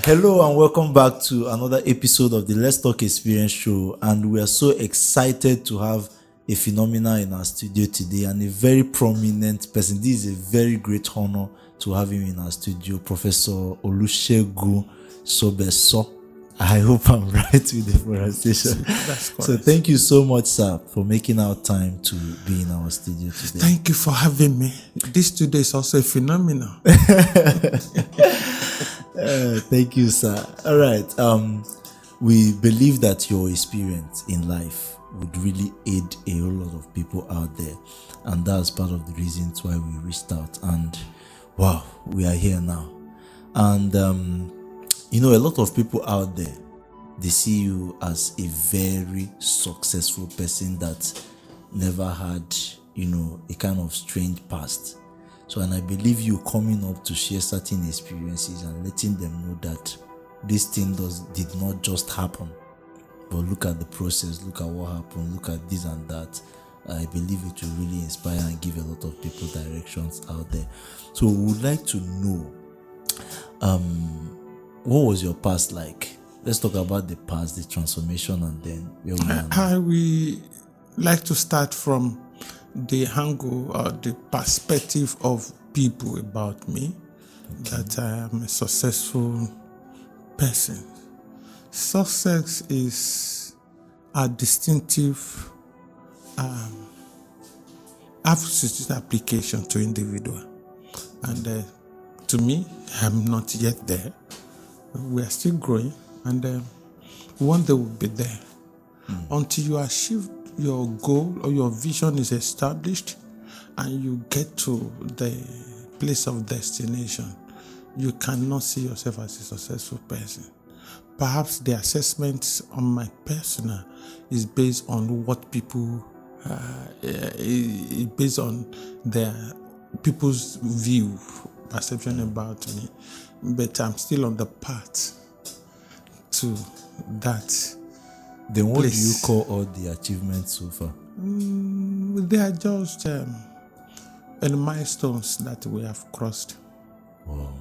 Hello and welcome back to another episode of the Let's Talk Experience show, and we are so excited to have a phenomenal in our studio today and a very prominent person. This is a very great honor to have him in our studio, Professor Olusegun Sogbesan. I hope I'm right with the pronunciation. That's correct. So thank you so much, sir, for making our time to be in our studio today. Thank you for having me. This studio is also a phenomenon. Thank you, sir. All right. We believe that your experience in life would really aid a whole lot of people out there, and that's part of the reasons why we reached out. And wow, we are here now. And a lot of people out there, they see you as a very successful person that never had, a kind of strange past. So, and I believe you coming up to share certain experiences and letting them know that this thing did not just happen, but look at the process, look at what happened, look at this and that. I believe it will really inspire and give a lot of people directions out there. So we would like to know, what was your past like? Let's talk about the past, the transformation, and then where we are now. I will like to start from the angle or the perspective of people about me, that I am a successful person. Success is a distinctive absolute application to individual, and to me, I'm not yet there. We are still growing, and one day we'll be there. Until you achieve your goal or your vision is established and you get to the place of destination, you cannot see yourself as a successful person. Perhaps the assessment on my personal is based on what people, based on their people's view, perception about me. But I'm still on the path to that. Then what place. do you call all the achievements so far? They are just milestones that we have crossed. Wow.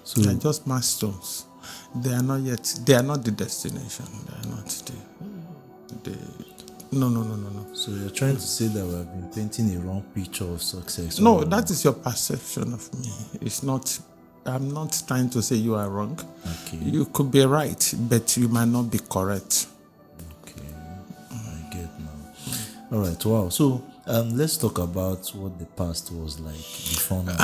So They are just milestones. They are not the destination. They are not the No. So you're trying to say that we have been painting a wrong picture of success? No, that is your perception of me. It's not. I'm not trying to say you are wrong. Okay. You could be right, but you might not be correct. Okay, I get now. All right, wow. So let's talk about what the past was like before now.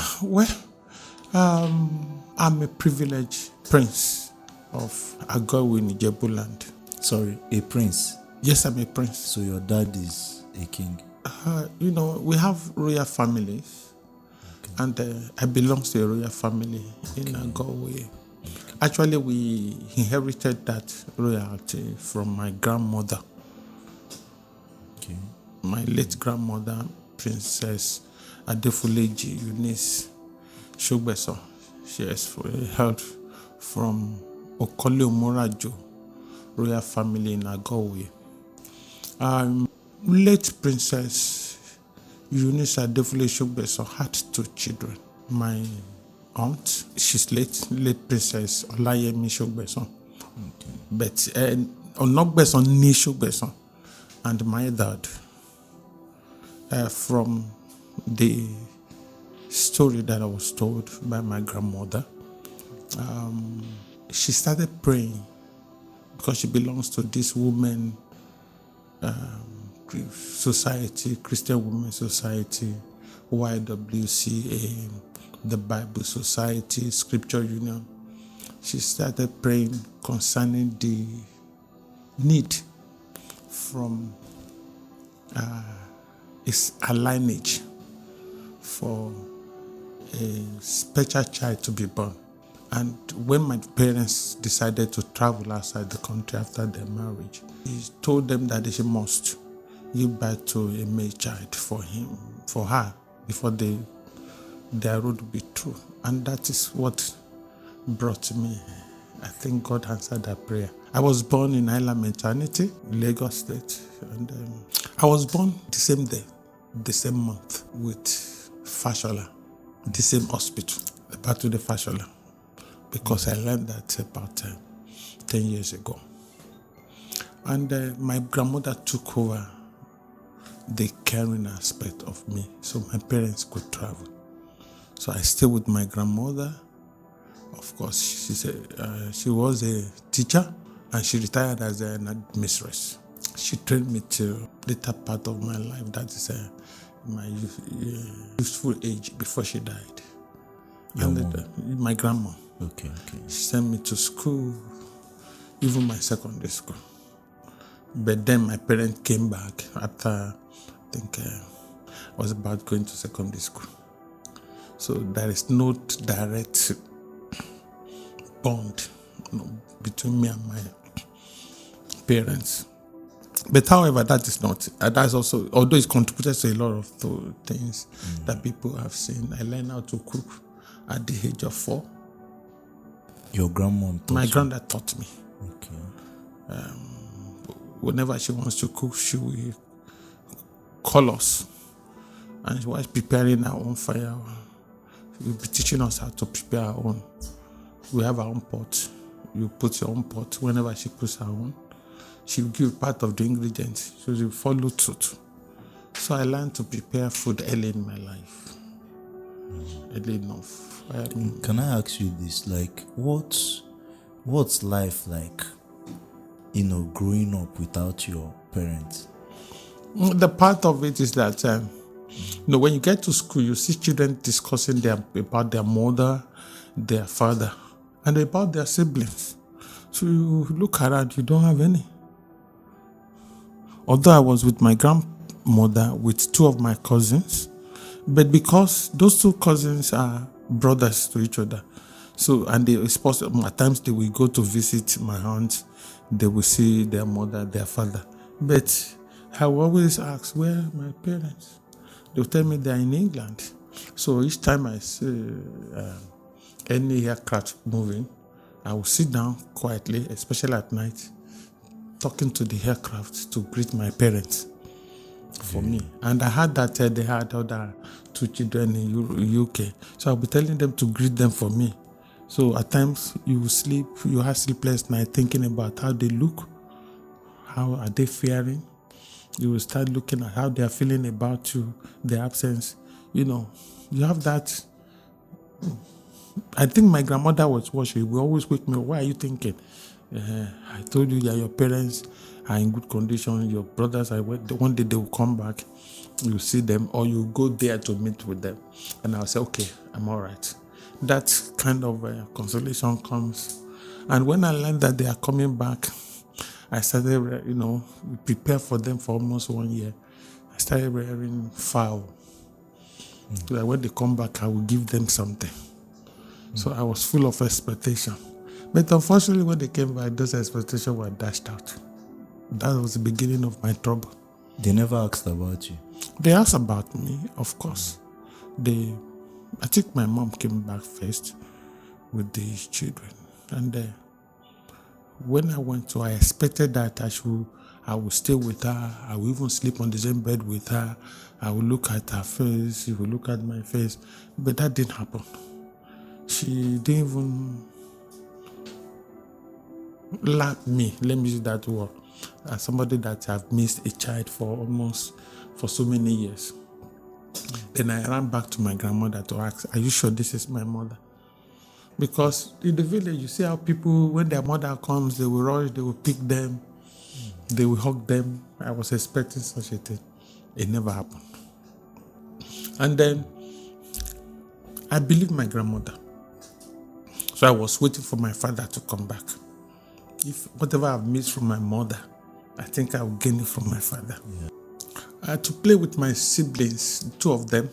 I'm a privileged prince of Agawi in Ijebu land. Sorry, a prince. Yes, I'm a prince. So your dad is a king. We have royal families. And I belong to a royal family in Agawi. Actually, we inherited that royalty from my grandmother. Okay. My late grandmother, Princess Adefuleji Eunice Shogbesan. She is held from Okole Omorajo royal family in Agawi. Late Princess Eunice Adefuleji Shogbesan had 2 children. My aunt, she's late Princess Olayemi Shogbesan. Okay. But Onogbesan ni Shogbesan. And my dad, from the story that I was told by my grandmother, she started praying because she belongs to this woman society, Christian Women's Society, YWCA, the Bible Society, Scripture Union. She started praying concerning the need from a lineage for a special child to be born. And when my parents decided to travel outside the country after their marriage, he told them that they must give birth to a male child for her, before their road would be true. And that is what brought me. I think God answered that prayer. I was born in Island Maternity, Lagos State. And I was born the same day, the same month, with Fashola, the same hospital, the Batude Fashola. because I learned that about 10 years ago. And my grandmother took over the caring aspect of me, so my parents could travel. So I stayed with my grandmother. Of course, she was a teacher, and she retired as an mistress. She trained me till later part of my life, that is my youthful age, before she died. My grandma. Okay. She sent me to school, even my secondary school. But then my parents came back after, I think I was about going to secondary school. So there is no direct bond between me and my parents. But however, that is not, that's also, although it contributed to a lot of things that people have seen. I learned how to cook at the age of 4. Your grandmom taught My you? granddad taught me. Okay. Whenever she wants to cook, she will call us. And she was preparing our own fire. She will be teaching us how to prepare our own. We have our own pot. You put your own pot. Whenever she puts her own, she will give part of the ingredients. So she will follow suit. So I learned to prepare food early in my life. Early enough. Can I ask you this? Like, what's life like, growing up without your parents? The part of it is that, when you get to school, you see children discussing about their mother, their father, and about their siblings. So you look around, you don't have any. Although I was with my grandmother, with 2 of my cousins, but because those 2 cousins are brothers to each other, so at times they will go to visit my aunt, they will see their mother, their father. But I will always ask, where are my parents? They'll tell me they're in England. So each time I see any aircraft moving, I will sit down quietly, especially at night, talking to the aircraft to greet my parents for me. And I heard that they had other 2 children in UK. So I'll be telling them to greet them for me. So at times you have sleepless night thinking about how they look, how are they faring. You will start looking at how they are feeling about you, their absence. You have that. I think my grandmother was what she will always wake me up. Why are you thinking? I told you that your parents are in good condition. Your brothers one day they will come back. You see them, or you go there to meet with them. And I'll say, okay, I'm all right. That kind of consolation comes. And when I learned that they are coming back, I started, we prepared for them for almost 1 year. I started rearing fowl. So that when they come back, I will give them something. So I was full of expectation. But unfortunately, when they came back, those expectations were dashed out. That was the beginning of my trouble. They never asked about you? They asked about me, of course. I think my mom came back first with the children. And when I went to, I expected that I would stay with her. I would even sleep on the same bed with her. I would look at her face. She would look at my face. But that didn't happen. She didn't even lap me. Let me use that word. As somebody that have missed a child for so many years. Then I ran back to my grandmother to ask, are you sure this is my mother? Because in the village, you see how people, when their mother comes, they will rush, they will pick them, they will hug them. I was expecting such a thing. It never happened. And then I believed my grandmother. So I was waiting for my father to come back. If whatever I've missed from my mother, I think I will gain it from my father. Yeah. I had to play with my siblings, 2 of them.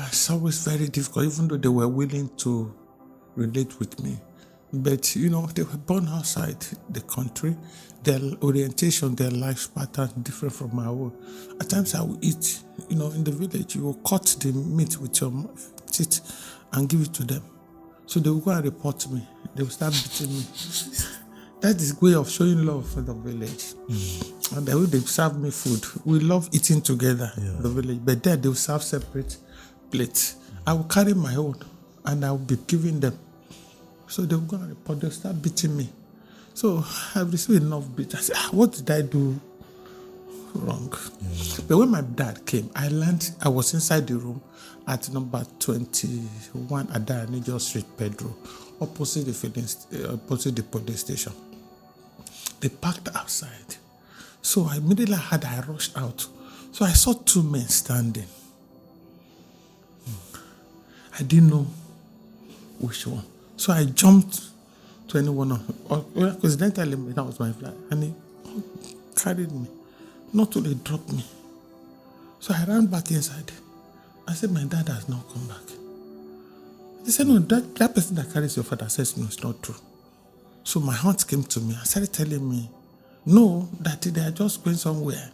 It's always very difficult, even though they were willing to relate with me. But, they were born outside the country. Their orientation, their life pattern different from my own. At times I will eat, in the village, you will cut the meat with your teeth and give it to them. So they will go and report to me. They will start beating me. That is a way of showing love for the village. And the way they serve me food. We love eating together in the village. But there they will serve separate plates. I will carry my own and I will be giving them. So they'll go and report, they'll start beating me. So I've received enough beat. I said, what did I do wrong? But when my dad came, I was inside the room at number 21 Adayanijo Street, Pedro, opposite the police station. They parked outside. So I rushed out. So I saw two men standing. I didn't know which one. So I jumped to anyone of them. Coincidentally, that was my flight. And he carried me. Not till they dropped me. So I ran back inside. I said, my dad has not come back. They said, no, that person that carries your father says, no, it's not true. So my aunt came to me and started telling me, no, that they are just going somewhere.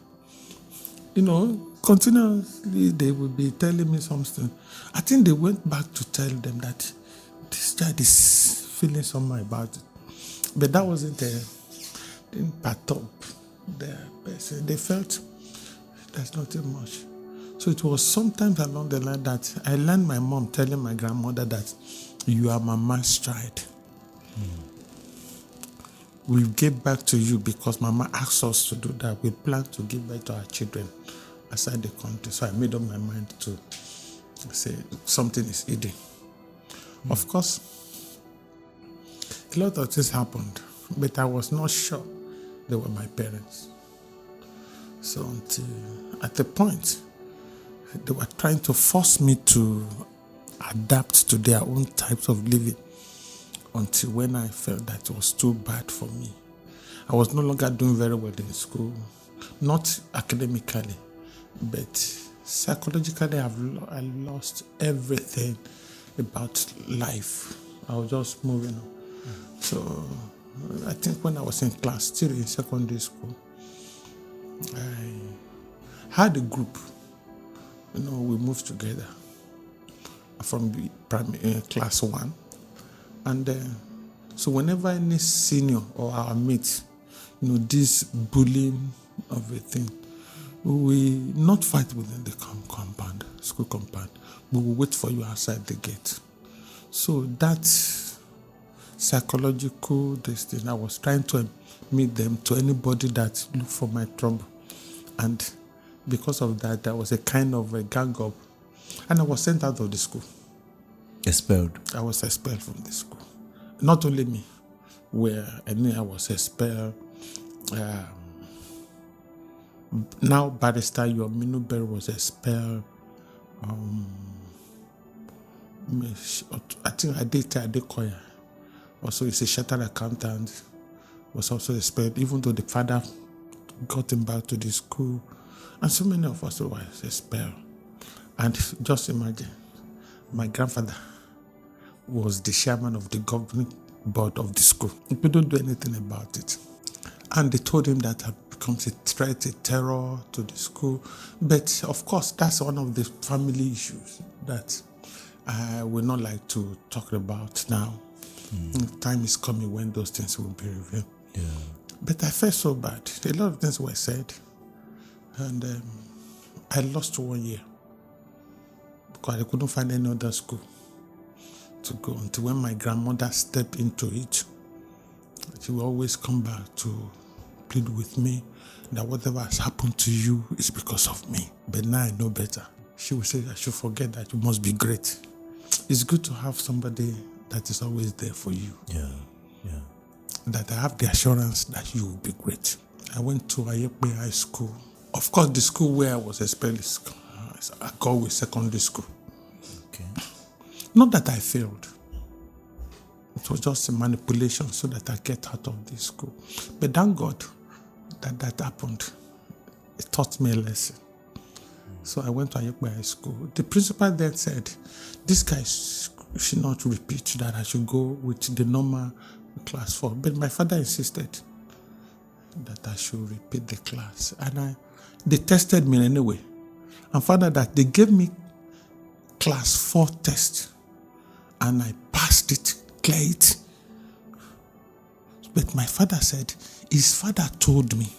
Continuously they would be telling me something. I think they went back to tell them that this child is feeling something about it. But that didn't perturb their person. They felt there's nothing much. So it was sometimes along the line that I learned my mom telling my grandmother that you are Mama's child. We'll give back to you because Mama asked us to do that. We plan to give back to our children outside the country. So I made up my mind to say something is hidden. Of course, a lot of things happened, but I was not sure they were my parents. So until at the point, they were trying to force me to adapt to their own types of living until when I felt that it was too bad for me. I was no longer doing very well in school, not academically, but psychologically I lost everything about life. I was just moving on. So I think when I was in class 3 in secondary school, I had a group. We moved together from the primary class 1. And so whenever any senior or our mates, this bullying of a thing, we not fight within the school compound. We will wait for you outside the gate. So that psychological destiny, I was trying to meet them to anybody that looked for my trouble. And because of that, there was a kind of a gang up. And I was sent out of the school. Expelled. I was expelled from the school. Not only me, where I knew I was expelled. Now Barrister Yominu Berry was expelled. I think Adeta Adekoya, also is a chartered accountant, was also expelled, even though the father got him back to the school. And so many of us were expelled. And just imagine, my grandfather was the chairman of the governing board of the school. We couldn't do anything about it. And they told him that had become a threat, a terror to the school. But of course, that's one of the family issues that I would not like to talk about now. Time is coming when those things will be revealed. Yeah. But I felt so bad. A lot of things were said. And I lost 1 year because I couldn't find any other school to go until when my grandmother stepped into it. She will always come back to plead with me that whatever has happened to you is because of me. But now I know better. She will say I should forget that you must be great. It's good to have somebody that is always there for you. Yeah. That I have the assurance that you will be great. I went to Ayekpe High School. Of course, the school where I was expelled is Agowe Secondary School. Okay. Not that I failed. It was just a manipulation so that I get out of this school. But thank God that happened. It taught me a lesson. So I went to Ayekpe High School. The principal then said, this guy should not repeat, that I should go with the normal class 4. But my father insisted that I should repeat the class. And they tested me anyway. And found out that they gave me class 4 test. And I passed it, cleared it. But my father said, his father told me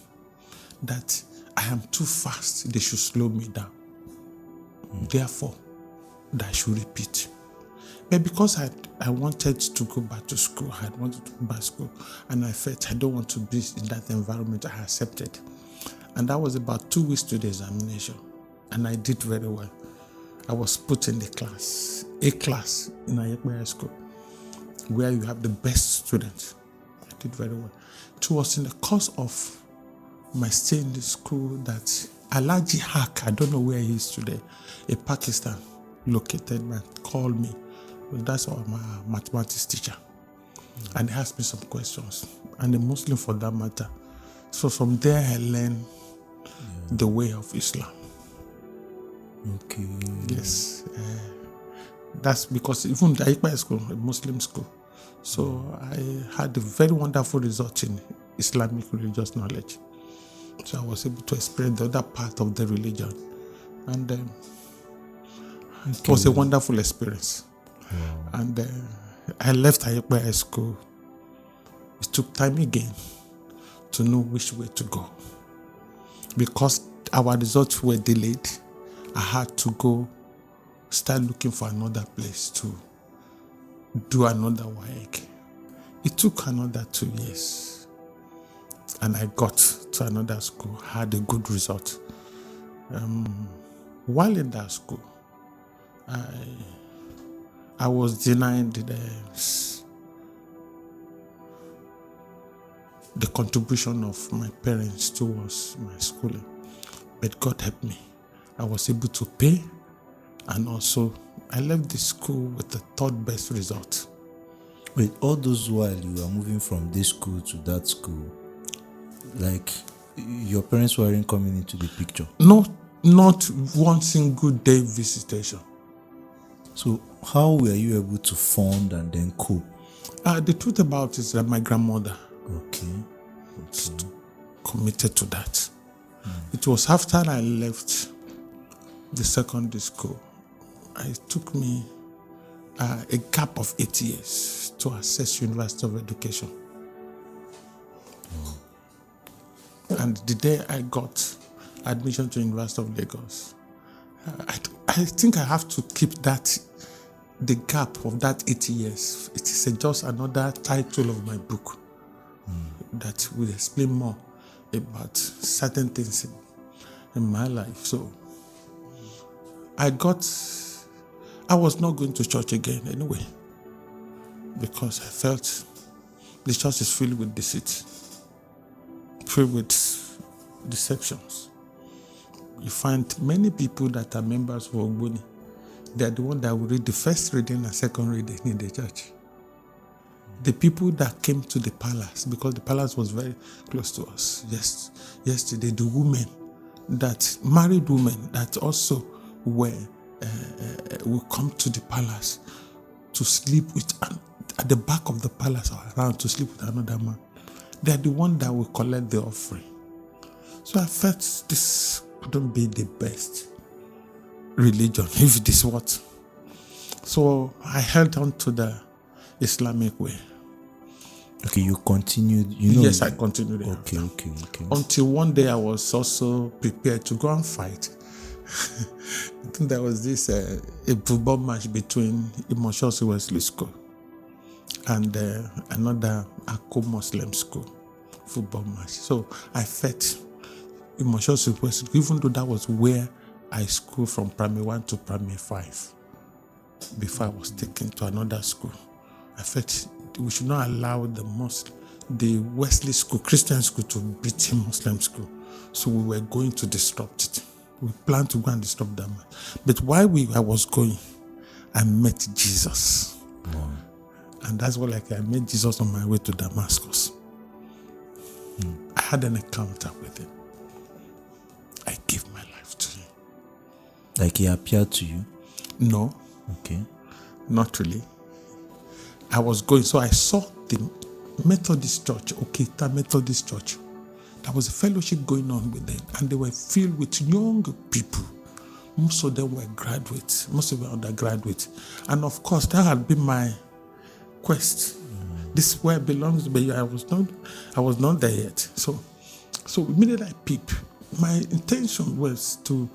that I am too fast. They should slow me down. Therefore, that I should repeat. But because I wanted to go back to school, I had wanted to go back to school, and I felt I don't want to be in that environment, I accepted. And that was about 2 weeks to the examination, and I did very well. I was put in the class, a class in Ayekwe High School, where you have the best students. I did very well. It was in the course of my stay in the school that Alaji Haq, I don't know where he is today, a Pakistan located man, called me. Well, that's our mathematics teacher. And he asked me some questions, and a Muslim for that matter. So from there I learned the way of Islam. Okay. Yes. That's because even the Ayekwe school, a Muslim school. So I had a very wonderful result in Islamic religious knowledge. So I was able to experience the other part of the religion. And it was a wonderful experience. Wow. And I left Ayekwe High School. It took time again to know which way to go. Because our results were delayed, I had to go start looking for another place to do another work. It took another 2 years. And I got to another school, had a good result. While in that school, I was denied the contribution of my parents towards my schooling. But God helped me. I was able to pay, and also I left the school with the third best result. Wait, all those while you were moving from this school to that school, like your parents weren't coming into the picture? Not one single day visitation. So how were you able to fund and then cope? The truth about it is that my grandmother committed to that. It was after I left the secondary school, it took me a gap of 8 years to access University of Education. And the day I got admission to University of Lagos, I think I have to keep the gap of that 8 years. It is just another title of my book that will explain more about certain things in my life. So I was not going to church again anyway, because I felt the church is filled with deceit, filled with deceptions. You find many people that are members of Ogboni, they are the ones that will read the first reading and second reading in the church. The people that came to the palace, because the palace was very close to us yesterday, the women, that married women that also will come to the palace to sleep with, at the back of the palace or around to sleep with another man. They are the ones that will collect the offering. So I felt this couldn't be the best religion if it is what. So I held on to the Islamic way. Okay, you continued. Yes, I continued. Okay. Until one day I was also prepared to go and fight. I think there was this a football match between Imoshosi Wesley School and another Akko Muslim school football match. So I fought Imoshosi Wesley, even though that was where I schooled from primary 1 to primary 5 before I was taken to another school. I felt we should not allow the Wesley school, Christian school, to beat the Muslim school. So we were going to disrupt it. We planned to go and disrupt them. But while I was going, I met Jesus. Wow. And that's what I met Jesus on my way to Damascus. I had an encounter with him. I gave my life to him. Like he appeared to you? No. Okay. Not really. I was going, so I saw the Methodist Church, Okita Methodist Church. There was a fellowship going on with them, and they were filled with young people. Most of them were graduates, most of them were undergraduates. And of course, that had been my quest. This is where it belongs, but I was not there yet. So immediately I peeped. My intention was to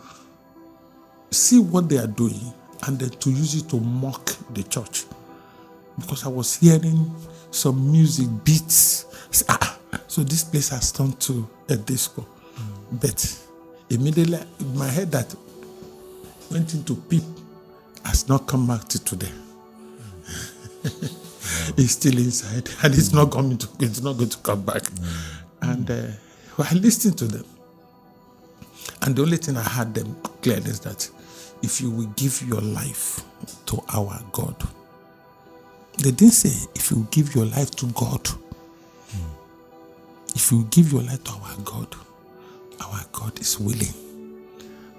see what they are doing and then to use it to mock the church. Because I was hearing some music beats. So this place has turned to a disco. But immediately in my head that went into peep has not come back to today. It's still inside, and it's not going to come back. And I listened to them. And the only thing I had them clear is that if you will give your life to our God, they didn't say if you give your life to God. If you give your life to our God is willing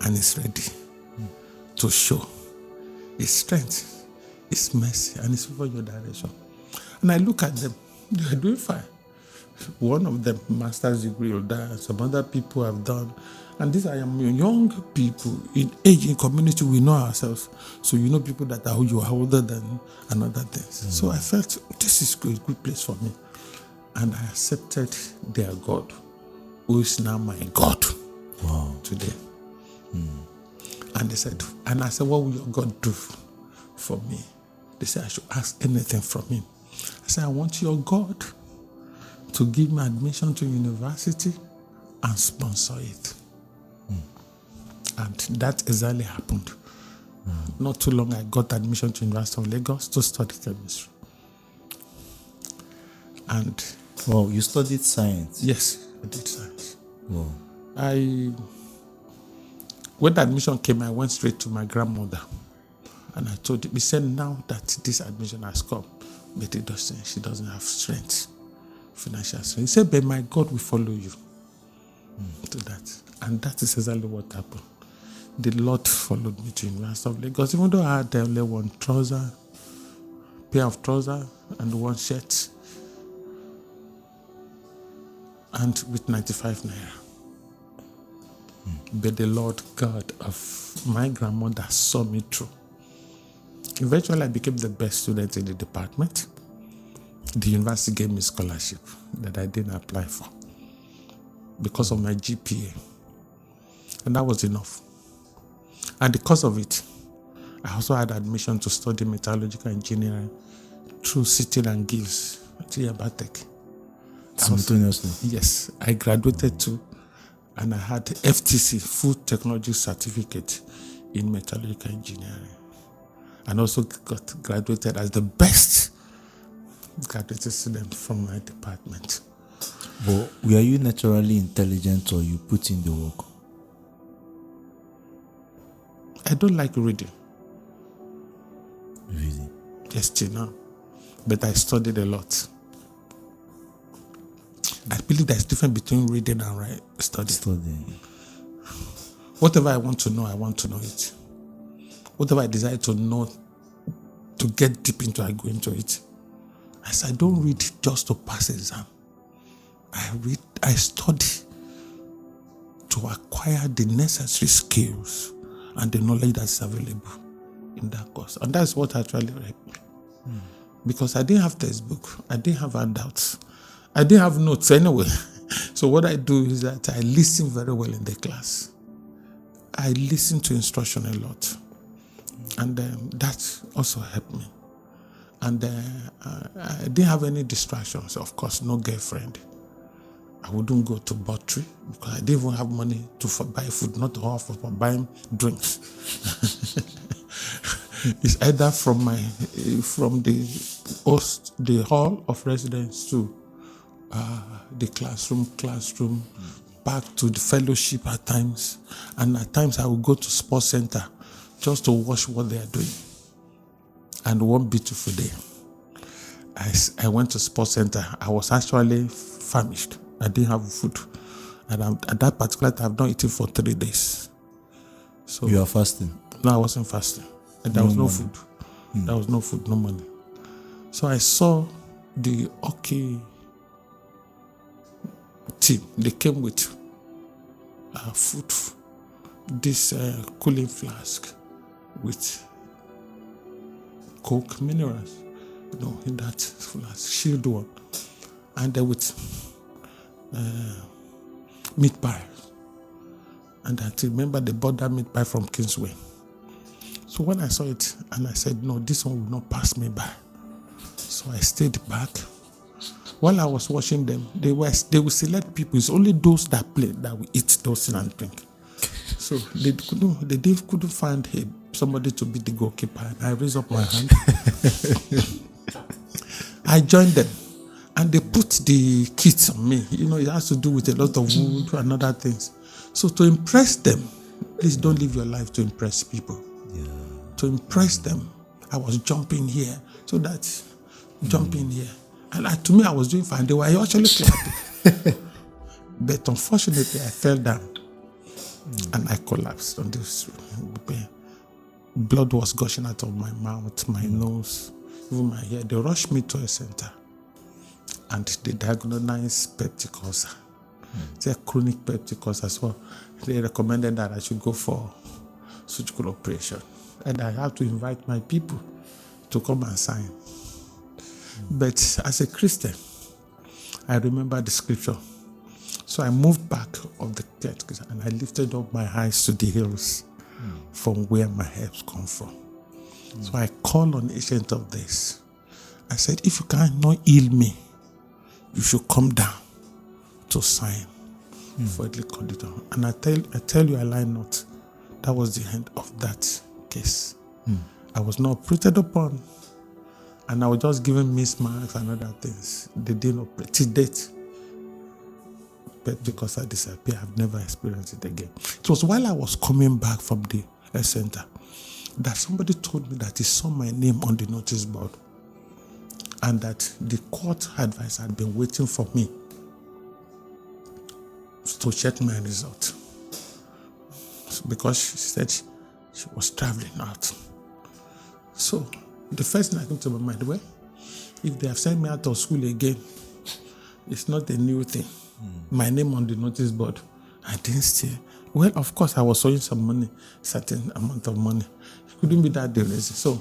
and is ready to show His strength, His mercy, and His favor in your direction. And I look at them, they are doing fine. One of them, master's degree or that, some other people have done. And these are young people in age, in community, we know ourselves. So you know people that are you are older than and other things. So I felt this is a good place for me. And I accepted their God, who is now my God today. And they said, and I said, what will your God do for me? They said I should ask anything from Him. I said, I want your God to give me admission to university and sponsor it. And that exactly happened. Not too long, I got admission to University of Lagos to study chemistry. And you studied science? Yes, I did science. Wow. When the admission came, I went straight to my grandmother. And I told her, we said now that this admission has come, but she doesn't have strength, financial strength. He said, but my God will follow you to that. And that is exactly what happened. The Lord followed me to University of Lagos, even though I had only one pair of trousers and one shirt, and with 95 naira. But the Lord God of my grandmother saw me through. Eventually, I became the best student in the department. The university gave me a scholarship that I didn't apply for because of my GPA. And that was enough. And because of it, I also had admission to study metallurgical engineering through City and Gives at Yabatek. Simultaneously? Yes, I graduated too, and I had FTC, Food Technology Certificate in metallurgical engineering. And also got graduated as the best graduate student from my department. But were you naturally intelligent or you put in the work? I don't like reading. Really? Yes, till now. But I studied a lot. I believe there's a difference between reading and studying. Whatever I want to know it. Whatever I desire to know, to get deep into, I go into it. As I don't read just to pass exam. I study to acquire the necessary skills and the knowledge that's available in that course. And that's what actually helped me. Because I didn't have textbook, I didn't have handouts, I didn't have notes anyway. So what I do is that I listen very well in the class. I listen to instruction a lot. And that also helped me. And I didn't have any distractions. Of course, no girlfriend. I wouldn't go to Buttery because I didn't even have money to buy food, not to offer for buying drinks. It's either from the hall of residence to the classroom, back to the fellowship at times, and at times I would go to sports center just to watch what they are doing. And one beautiful day, I went to sports center. I was actually famished. I didn't have food, and at that particular time, I've not eaten for 3 days. So you are fasting? No, I wasn't fasting. And there was no food. There was no food, no money. So I saw the hockey team. They came with food, this cooling flask with Coke minerals, in that flask, shield one, and with meat pie. And I remember they bought that meat pie from Kingsway. So when I saw it, and I said, no, this one will not pass me by. So I stayed back. While I was watching them, they will select people. It's only those that play that will eat those things and drink. So they couldn't find somebody to be the goalkeeper. And I raised up my hand. I joined them. And they put the kits on me. It has to do with a lot of wood and other things. So to impress them, please don't live your life to impress people. Yeah. To impress them, I was jumping here. Jumping here. And to me, I was doing fine. They were actually clapping. But unfortunately, I fell down. And I collapsed on this. Blood was gushing out of my mouth, my nose, even my hair. They rushed me to a center. And they diagnosed peptic ulcer. It's a chronic peptic ulcer as well. They recommended that I should go for surgical operation. And I have to invite my people to come and sign. But as a Christian, I remember the scripture. So I moved back of the church and I lifted up my eyes to the hills from where my helps come from. So I called on the Ancient of Days. I said, if you cannot heal me, you should come down to sign for the condition. And I tell you, I lie not. That was the end of that case. I was not operated upon. And I was just given mismarks and other things. They didn't operate to date. But because I disappeared, I've never experienced it again. It was while I was coming back from the health center that somebody told me that he saw my name on the notice board and that the court advisor had been waiting for me to check my result. Because she said she was traveling out. So the first thing I came to my mind, well, if they have sent me out of school again, it's not a new thing. My name on the notice board, I didn't stay. Well, of course, I was owing some money, certain amount of money. It couldn't be that lazy. So,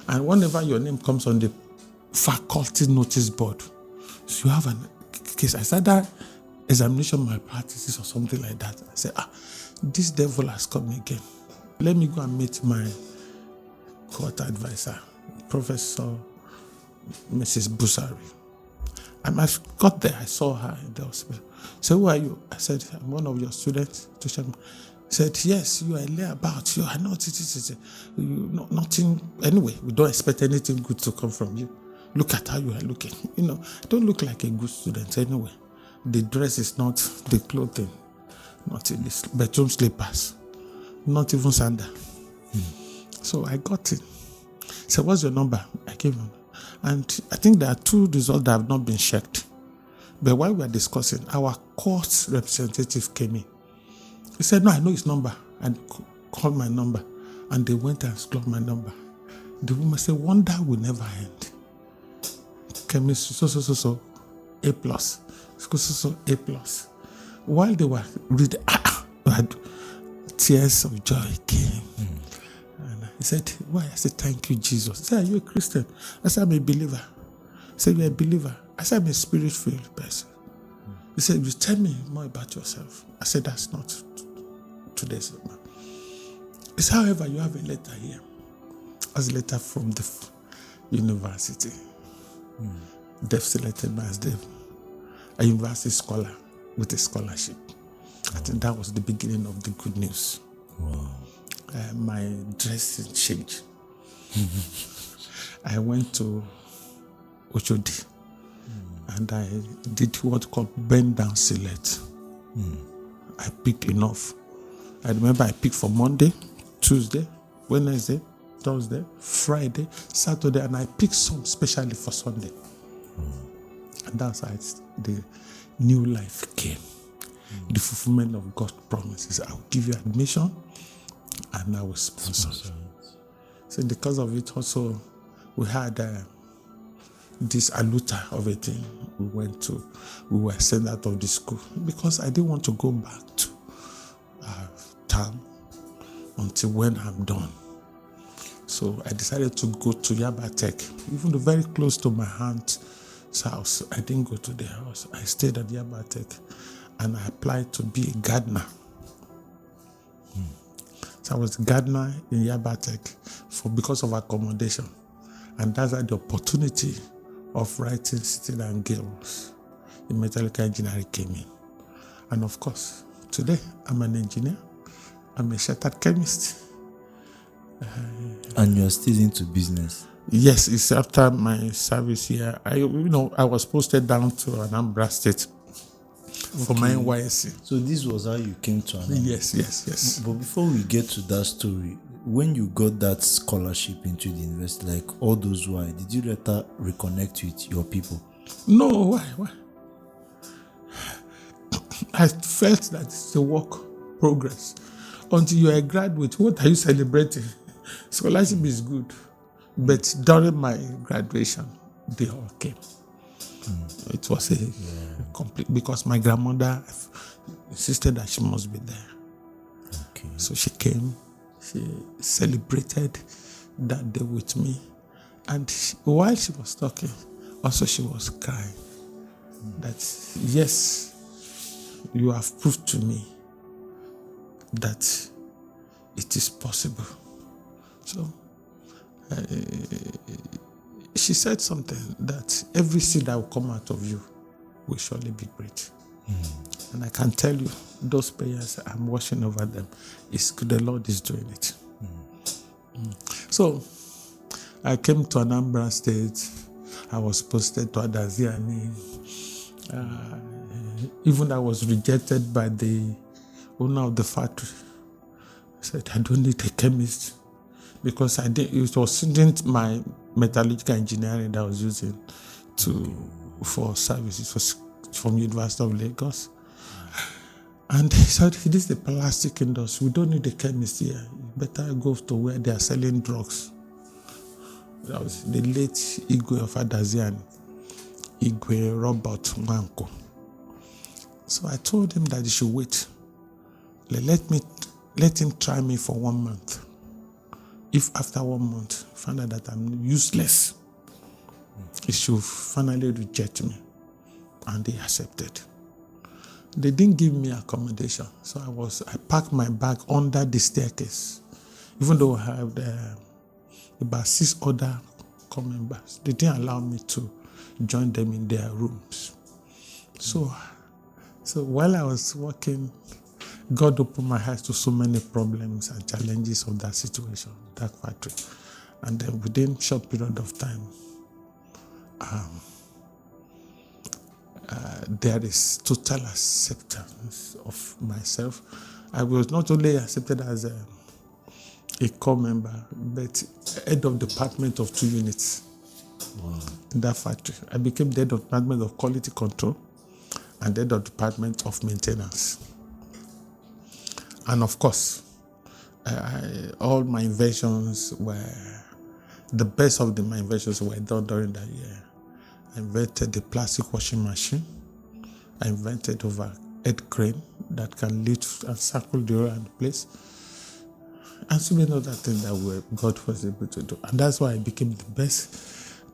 and whenever your name comes on the faculty notice board, so you have a case. I said that examination malpractices or something like that. I said, this devil has come again. Let me go and meet my court advisor, Professor Mrs. Busari. And I got there, I saw her in the hospital. So who are you? I said, I'm one of your students. She said, yes, you are lay about. You are not, nothing. Anyway, we don't expect anything good to come from you. Look at how you are looking. Don't look like a good student anyway. The dress is not the clothing, not in the bedroom slippers, not even sandal. So I got it. So what's your number? I gave him. And I think there are 2 results that have not been checked. But while we were discussing, our court representative came in. He said, no, I know his number. And called my number. And they went and called my number. The woman said, wonder will never end. Chemistry, so, A+. So, A+. While they were reading, tears of joy came. He said, why? I said, thank you, Jesus. He said, are you a Christian? I said, I'm a believer. He said, you're a believer. I said, I'm a spirit-filled person. He said, you tell me more about yourself. I said, that's not today's man. He said, however, you have a letter here. That's a letter from the university. They've selected me as a university scholar with a scholarship. I think that was the beginning of the good news. Wow. My dressing changed. I went to Oshodi and I did what called bend down select. I picked enough. I remember I picked for Monday, Tuesday, Wednesday, Thursday, Friday, Saturday, and I picked some specially for Sunday. And that's how the new life came. The fulfillment of God's promises. I will give you admission and I will sponsor. So because of it also, we had this aluta of a thing. We were sent out of the school because I didn't want to go back to town until when I'm done. So I decided to go to Yaba Tech, even though very close to my aunt's house. I didn't go to their house. I stayed at Yaba Tech and I applied to be a gardener. So I was the gardener in Yabatech because of accommodation. And that's how the opportunity of writing City and Guilds in Metallica Engineering came in. And of course, today I'm an engineer. I'm a chartered chemist. And you're still into business? Yes, it's after my service here. I was posted down to Anambra State for my NYSC. So this was how you came to Anambra? Yes. But before we get to that story, when you got that scholarship into the university, like all those why, did you later reconnect with your people? No, why? I felt that it's a work progress. Until you're a graduate, what are you celebrating? Scholarship is good. But during my graduation, they all came. It was a complete, because my grandmother insisted that she must be there. Okay. So she came, she celebrated that day with me. And while she was talking, also she was crying. That, yes, you have proved to me that it is possible. So she said something that every seed that will come out of you will surely be great. And I can tell you, those prayers I'm watching over them, the Lord is doing it. So I came to Anambra State. I was posted to Adaziani. Even I was rejected by the owner of the factory. I said, I don't need a chemist, because it wasn't my metallurgical engineering that I was using for service. It was from University of Lagos. And he said, this is the plastic industry. We don't need a chemist here. You better go to where they are selling drugs. That was the late Igwe of Adaziani, Igwe Robert Nwanko. So I told him that he should wait. Let him try me for 1 month. If after 1 month, find out that I'm useless, he should finally reject me. And they accepted. They didn't give me accommodation. So I packed my bag under the staircase. Even though I had about 6 other co-members, they didn't allow me to join them in their rooms. So while I was working, God opened my eyes to so many problems and challenges of that situation, that factory. And then within a short period of time, there is total acceptance of myself. I was not only accepted as a core member, but head of department of 2 units in that factory. I became the head of department of quality control and head of department of maintenance. And of course, all my inventions the best of my inventions were done during that year. I invented the plastic washing machine. I invented overhead crane that can lift and circle the around place. And so many other things that God was able to do. And that's why I became the best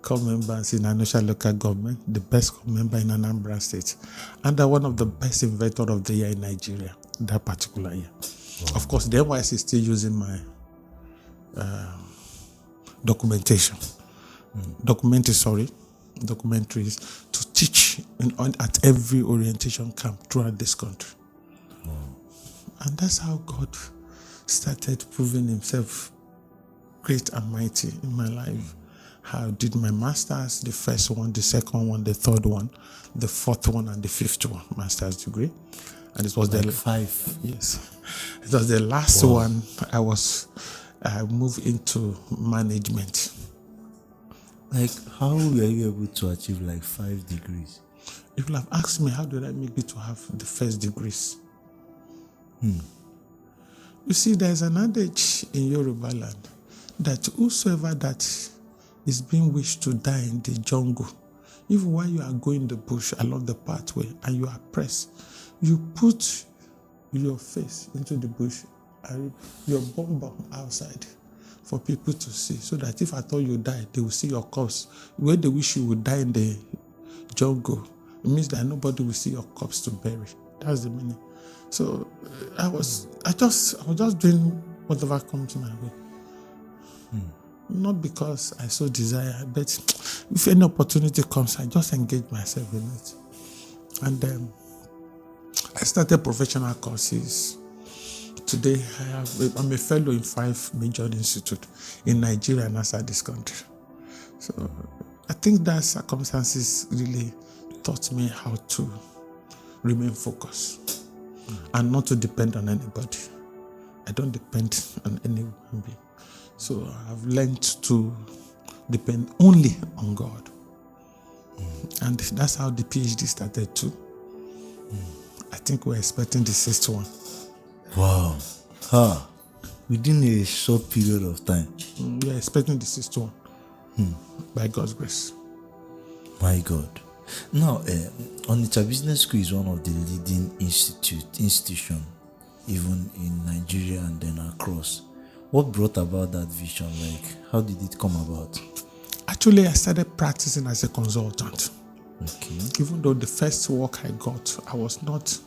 core members in Onitsha local government, the best core member in Anambra State, and one of the best inventor of the year in Nigeria that particular year. Wow. Of course, the NYSC is still using my documentaries to teach at every orientation camp throughout this country. Wow. And that's how God started proving himself great and mighty in my life. How I did my masters, the first one, the second one, the third one, the fourth one, and the fifth one, master's degree. And it was like 5. Yes. It was the last one I moved into management. Like, how were you able to achieve like 5 degrees? If you have asked me, how did I make it to have the first degrees? You see, there's an adage in Yoruba land that whosoever that is being wished to die in the jungle, even while you are going the bush along the pathway and you are pressed, you put your face into the bush and your bum outside for people to see, so that if at all you die, they will see your corpse. Where they wish you would die in the jungle, it means that nobody will see your corpse to bury. That's the meaning. So I was just doing whatever comes my way. Not because I so desire, but if any opportunity comes, I just engage myself in it. And I started professional courses. Today, I'm a fellow in 5 major institutes in Nigeria and outside this country. So I think that circumstances really taught me how to remain focused and not to depend on anybody. I don't depend on anyone. So I've learned to depend only on God. And that's how the PhD started too. I think we're expecting the 6th one. Wow. Within a short period of time. We're expecting the 6th one. By God's grace. My God. Now, Onitsha Business School is one of the leading institution, even in Nigeria and then across. What brought about that vision? Like, how did it come about? Actually, I started practicing as a consultant. Okay. Even though the first work I got, I was not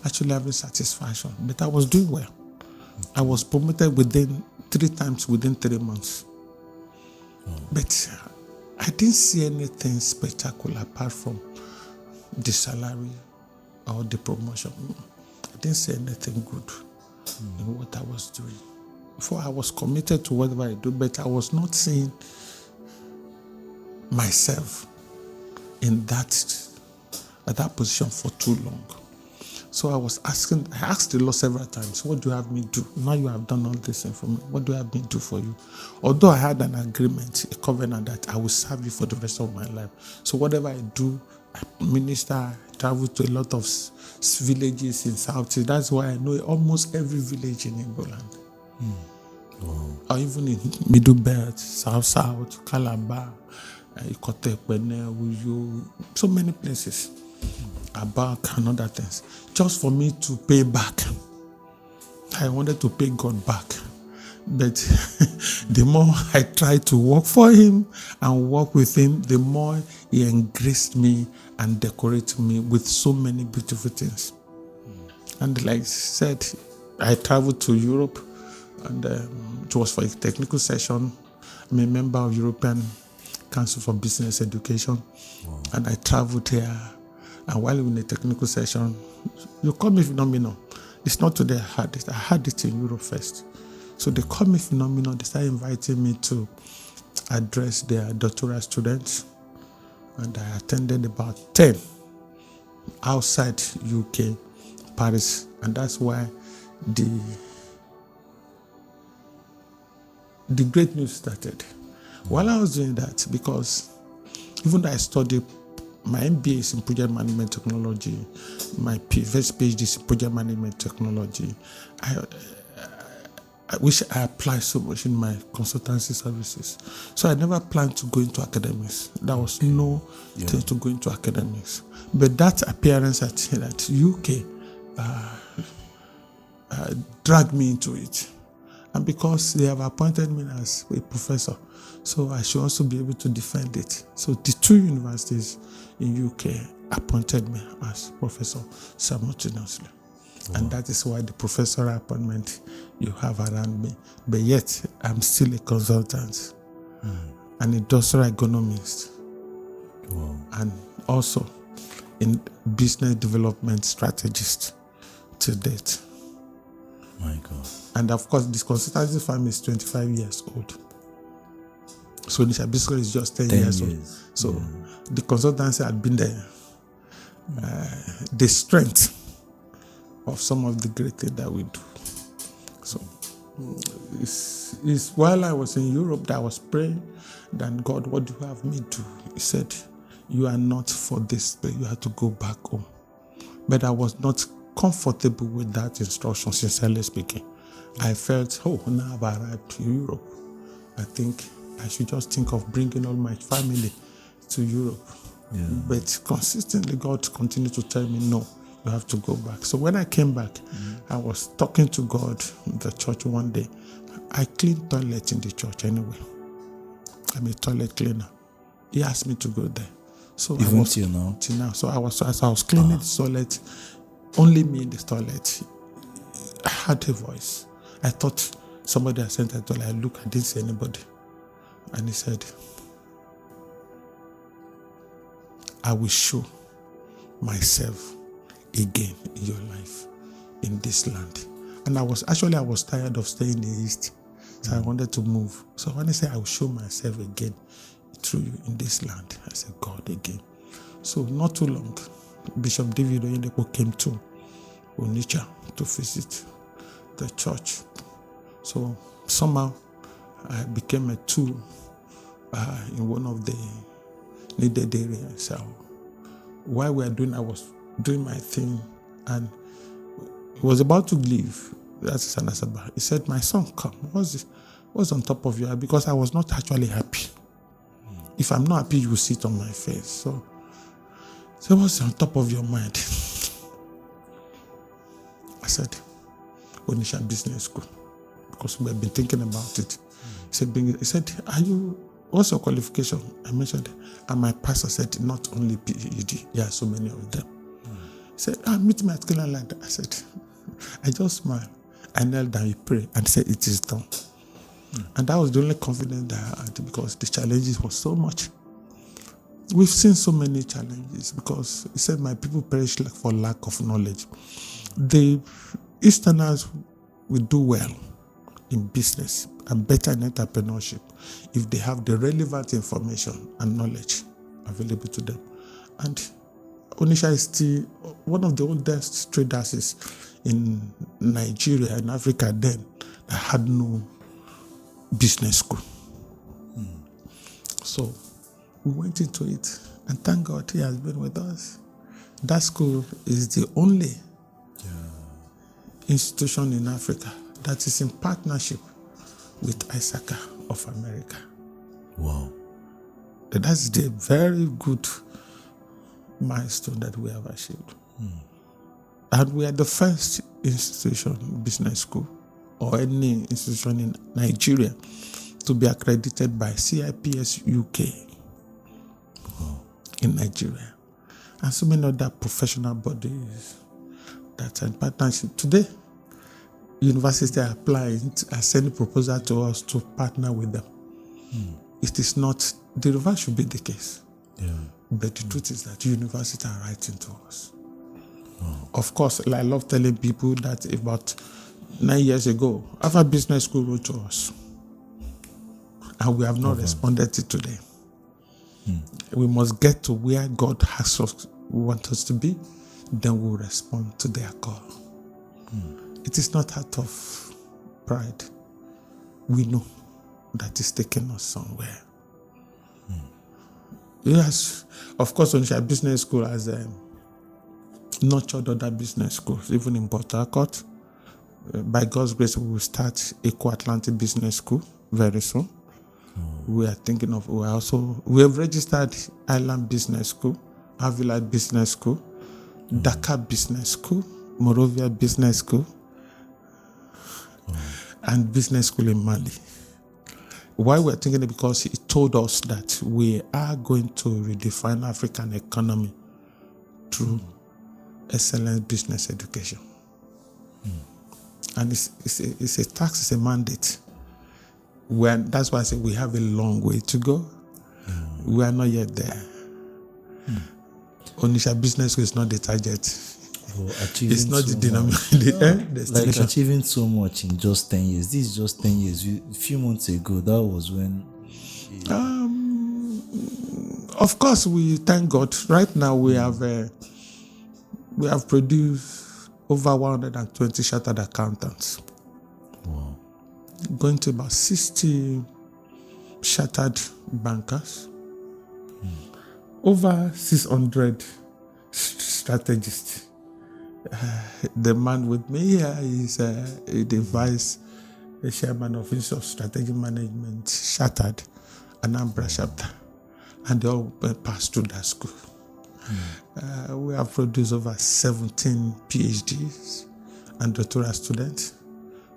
actually having satisfaction, but I was doing well. I was promoted within 3 times within 3 months. But I didn't see anything spectacular apart from the salary or the promotion. I didn't see anything good in what I was doing. Before I was committed to whatever I do, but I was not seeing myself in at that position for too long. So I asked the Lord several times, what do you have me do? Now you have done all this for me. What do you have me do for you? Although I had an agreement, a covenant that I will serve you for the rest of my life. So whatever I do, I minister, I travel to a lot of villages in South. That's why I know almost every village in Igbo land. Or even in Middle Belt, South, Calabar, Ikotepene, Uyo, so many places. About and other things, just for me to pay back. I wanted to pay God back, but the more I tried to work for Him and work with Him, the more He engraced me and decorated me with so many beautiful things. And like I said, I traveled to Europe, and it was for a technical session. I'm a member of European Council for Business Education, and I traveled here. And while in the technical session, you call me phenomenal. It's not today I had it. I had it in Europe first. So they call me phenomenal. They started inviting me to address their doctoral students. And I attended about 10 outside UK, Paris. And that's why the great news started. While I was doing that, because even though I studied, my MBA is in project management technology, my first PhD is in project management technology, I wish I applied so much in my consultancy services. So I never planned to go into academics. There was no thing to go into academics. But that appearance at UK dragged me into it. And because they have appointed me as a professor, so I should also be able to defend it. So the 2 universities in UK appointed me as professor simultaneously. And that is why the professorial appointment you have around me. But yet, I'm still a consultant, an industrial economist, and also in business development strategist to date. My God. And of course, this consultancy firm is 25 years old. So Onitsha Business School is just 10 years old. So the consultancy had been there. The strength of some of the great things that we do. So it's while I was in Europe that I was praying, then God, what do you have me do? He said, you are not for this, but you have to go back home. But I was not comfortable with that instruction, sincerely speaking. I felt, now I've arrived to Europe. I think I should just think of bringing all my family to Europe. Yeah. But consistently, God continued to tell me, no, you have to go back. So when I came back, I was talking to God in the church one day. I clean toilets in the church anyway. I'm a toilet cleaner. He asked me to go there. So even till now? Till now. So as I was cleaning the toilet, only me in the toilet, I had a voice. I thought Somebody had sent a dollar. I looked, I didn't see anybody. And he said, I will show myself again in your life in this land. And I was tired of staying in the East. So I wanted to move. So when he said, I will show myself again through you in this land, I said, God, again. So not too long, Bishop David Oyedepo came to Onitsha to visit the church. So somehow I became a tool in one of the needed areas. So while I was doing my thing, and he was about to leave. That's Sanasaba. He said, my son, come. What's on top of you? Because I was not actually happy. If I'm not happy, you will see it on my face. So what's on top of your mind? I said, Onitsha Business School. Because we have been thinking about it. He said, what's your qualification? I mentioned it. And my pastor said, not only PhD, there are so many of them. He said, meet me at Kenaland. I said, I just smiled. I knelt down, he prayed, and said, it is done. And that was the only confidence that I had, because the challenges were so much. We've seen so many challenges, because he said, my people perish for lack of knowledge. The Easterners will do well in business and better in entrepreneurship if they have the relevant information and knowledge available to them. And Onitsha is still one of the oldest traders in Nigeria and Africa then that had no business school. So we went into it, and thank God he has been with us. That school is the only institution in Africa that is in partnership with ISACA of America. Wow. That's the very good milestone that we have achieved. And we are the first institution, business school, or any institution in Nigeria to be accredited by CIPS UK in Nigeria. And so many other professional bodies that are in partnership. Today, universities are applying, are sending proposal to us to partner with them. It is not, the reverse should be the case. But the truth is that universities are writing to us. Of course, I love telling people that about 9 years ago, Harvard Business School wrote to us, and we have not responded to today. We must get to where God has us, want us to be, then we'll respond to their call. It is not out of pride. We know that it's taking us somewhere. Yes, of course, Onitsha Business School has nurtured other business schools, even in Port Harcourt. By God's grace, we will start Eco Atlantic Business School very soon. We are thinking of, we have registered Island Business School, Avila Business School, Dakar Business School, Morovia Business School, and Business School in Mali. Why we're thinking it? Because he told us that we are going to redefine African economy through excellent business education. And it's a task, it's a mandate. That's why I say we have a long way to go. We are not yet there. Onitsha Business School is not the target. It's not the denomination. Like achieving so much in just 10 years. This is just 10 years. A few months ago, that was when... Of course, we thank God. Right now, we have produced over 120 chartered accountants. Wow. Going to about 60 chartered bankers. Over 600 strategists. The man with me here is the vice chairman of Institute of Strategic Management, chartered, Anambra chapter, and they all passed through that school. We have produced over 17 PhDs and doctoral students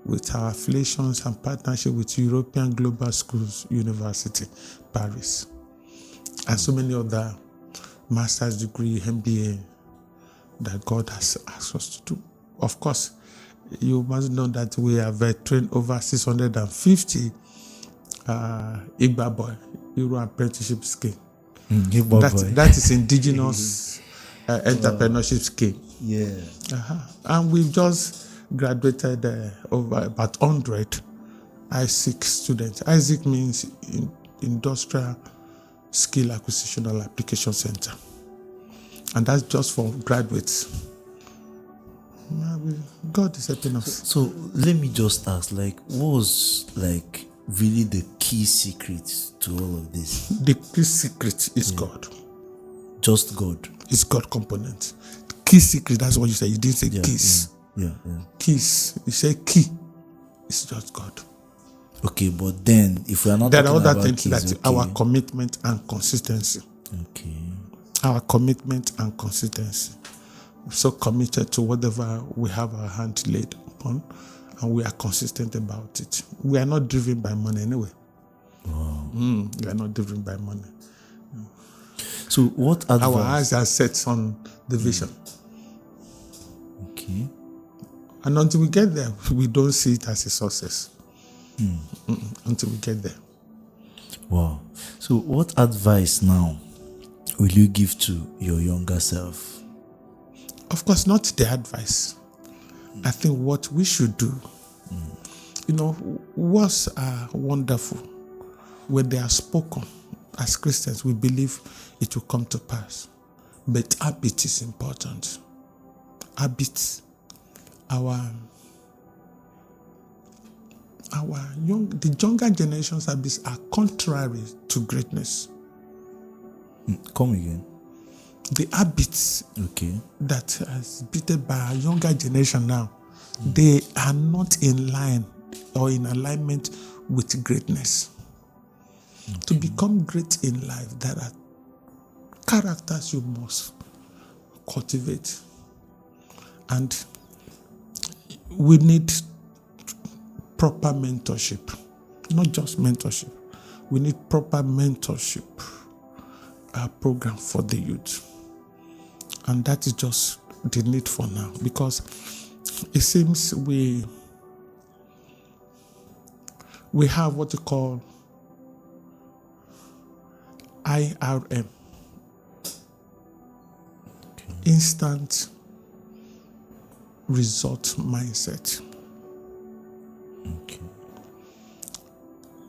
with our affiliations and partnership with European Global Schools University, Paris, and so many other master's degree, MBA, that God has asked us to do. Of course, You must know that we have trained over 650 Igba boy Euro apprenticeship scheme. That is indigenous entrepreneurship scheme. Yeah. And we've just graduated over about 100 ISIC students. ISIC means Industrial Skill Acquisition and Application Center. And that's just for graduates. God is helping us. So let me just ask, what was really the key secret to all of this? The key secret is God. Just God. It's God component. The key secret, that's what you said. You didn't say keys. Yeah. Keys. You say key. It's just God. Okay, but then if we are not there talking are other about things keys, that our commitment and consistency. Okay. Our commitment and consistency. We're so committed to whatever we have our hand laid upon, and we are consistent about it. We are not driven by money anyway. Wow. We are not driven by money. So what advice? Our eyes are set on the vision. Okay. And until we get there, we don't see it as a success. Until we get there. Wow. So what advice now will you give to your younger self? Of course, not the advice. I think what we should do, words are wonderful. When they are spoken, as Christians, we believe it will come to pass. But habit is important. Habits, the younger generation's habits are contrary to greatness. Come again. The habits that is beaten by our younger generation now, they are not in line or in alignment with greatness. To become great in life, there are characters you must cultivate. And we need proper mentorship. Not just mentorship. We need proper mentorship program for the youth. And that is just the need for now, because it seems we have what you call IRM, instant result mindset.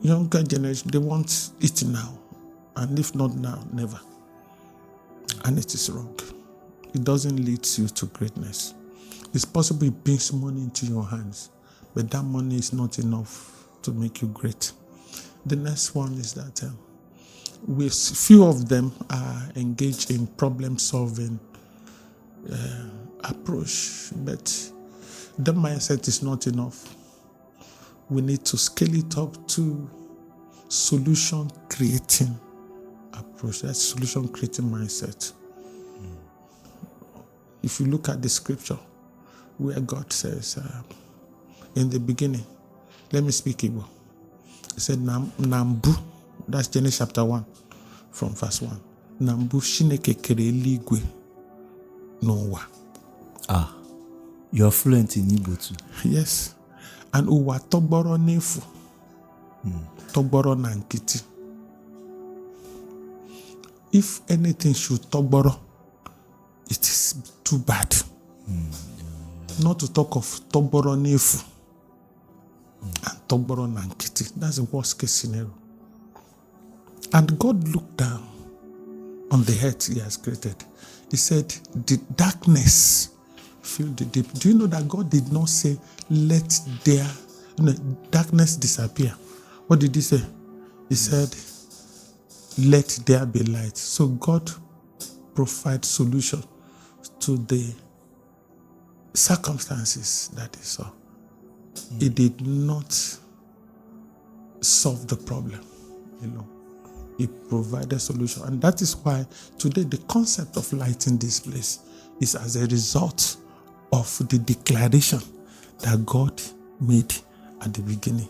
Younger generation, they want it now, and if not now, never. And it is wrong. It doesn't lead you to greatness. It's possible it brings money into your hands, but that money is not enough to make you great. The next one is that few of them are engaged in problem-solving approach, but the mindset is not enough. We need to scale it up to solution-creating approach. That's solution-creating mindset. If you look at the scripture where God says, in the beginning, let me speak Igbo. He said, Nambu, that's Genesis chapter 1, from verse 1. Nambu Shineke kere eluigwe n'ụwa. You are fluent in Igbo too. Yes. And ụwa tọgbọrọ n'efu. Tọgbọrọ na nkịtị. If anything should tọgbọrọ, it is too bad. Not to talk of tọgbọrọ n'efu and tọgbọrọ na nkịtị. That's the worst case scenario. And God looked down on the earth he has created. He said, the darkness filled the deep. Do you know that God did not say, let darkness disappear? What did he say? He said, let there be light. So God provides solution to the circumstances that he saw. He did not solve the problem. He provided solution. And that is why today the concept of light in this place is as a result of the declaration that God made at the beginning.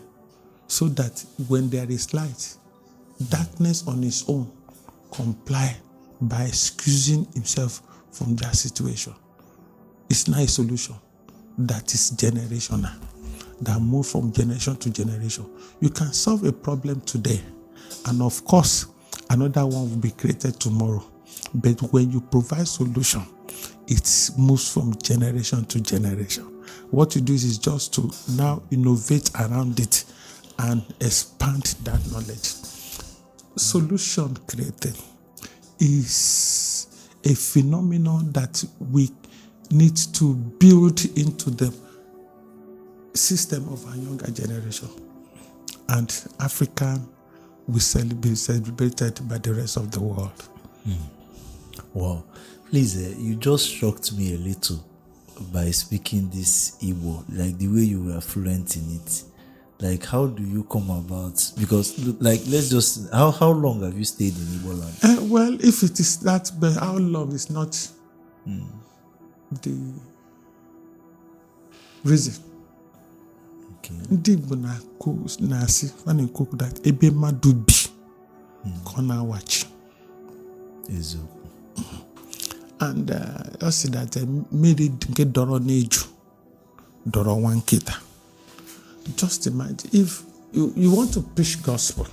So that when there is light, darkness on its own comply by excusing himself from that situation. It's not a solution. that is generational, that move from generation to generation. You can solve a problem today, and of course, another one will be created tomorrow. But when you provide solution, it moves from generation to generation. What you do is just to now innovate around it and expand that knowledge. Solution creating is a phenomenon that we need to build into the system of our younger generation. And Africa will be celebrated by the rest of the world. Wow. Please, you just shocked me a little by speaking this Igbo, like the way you were fluent in it. Like, how do you come about? Because, like, let's just, how long have you stayed in Igbo land? Well, if it is that, but how long is not the reason. Okay. Ndị Igbo na-asị, na-ekwu that ebe mmadụ bi ka ọ na-awachi. And I see that mmiri nke dọrọ n'eju dọrọ nwa nkịta. Just imagine, if you want to preach gospel,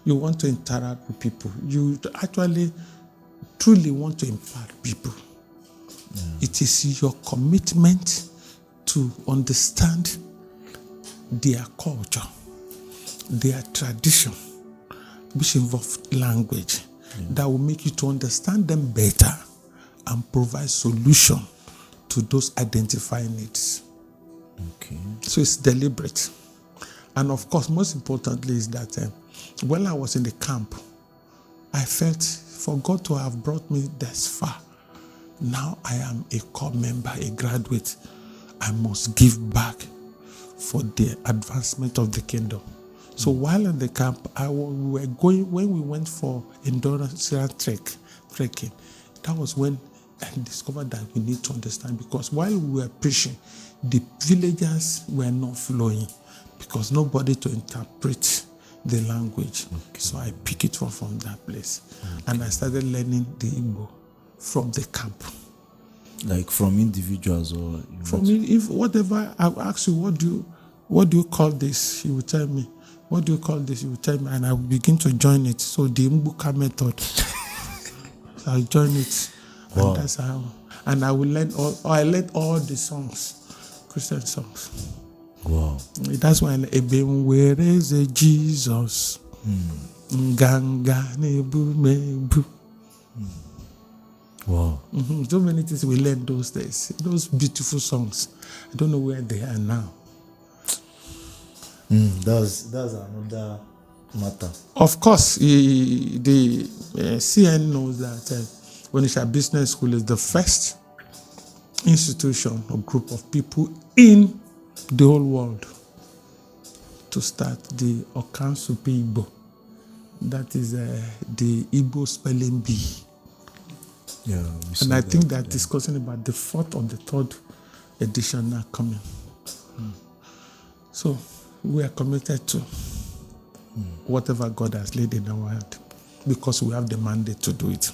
you want to interact with people, you actually truly want to impact people. It is your commitment to understand their culture, their tradition, which involves language, that will make you to understand them better and provide solution to those identifying needs. Okay. So it's deliberate. And of course, most importantly is that when I was in the camp, I felt for God to have brought me this far. Now I am a core member, a graduate. I must give back for the advancement of the kingdom. So while in the camp, when we went for endurance trekking, that was when I discovered that we need to understand, because while we were preaching, the villagers were not flowing because nobody to interpret the language. Okay. So I picked it up from that place. Okay. And I started learning the Igbo from the camp. Like from individuals or? From me, if whatever I ask you, what do you call this? You will tell me. What do you call this? You will tell me, and I will begin to join it. So the Mbuka method. So I join it. Wow. And that's how. And I will learn I learned all the songs, Christian songs. Wow. That's why Eben, where is a Jesus? Nganga nebu mebu. Wow. So many things we learned those days. Those beautiful songs. I don't know where they are now. That's another matter. Of course, the CN knows that Onitsha Business School is the first institution or group of people in the whole world to start the Okansupe Igbo. That is the Igbo spelling bee. Yeah, and I think they're discussing about the 4th or the 3rd edition now coming. So we are committed to whatever God has laid in our heart, because we have the mandate to do it.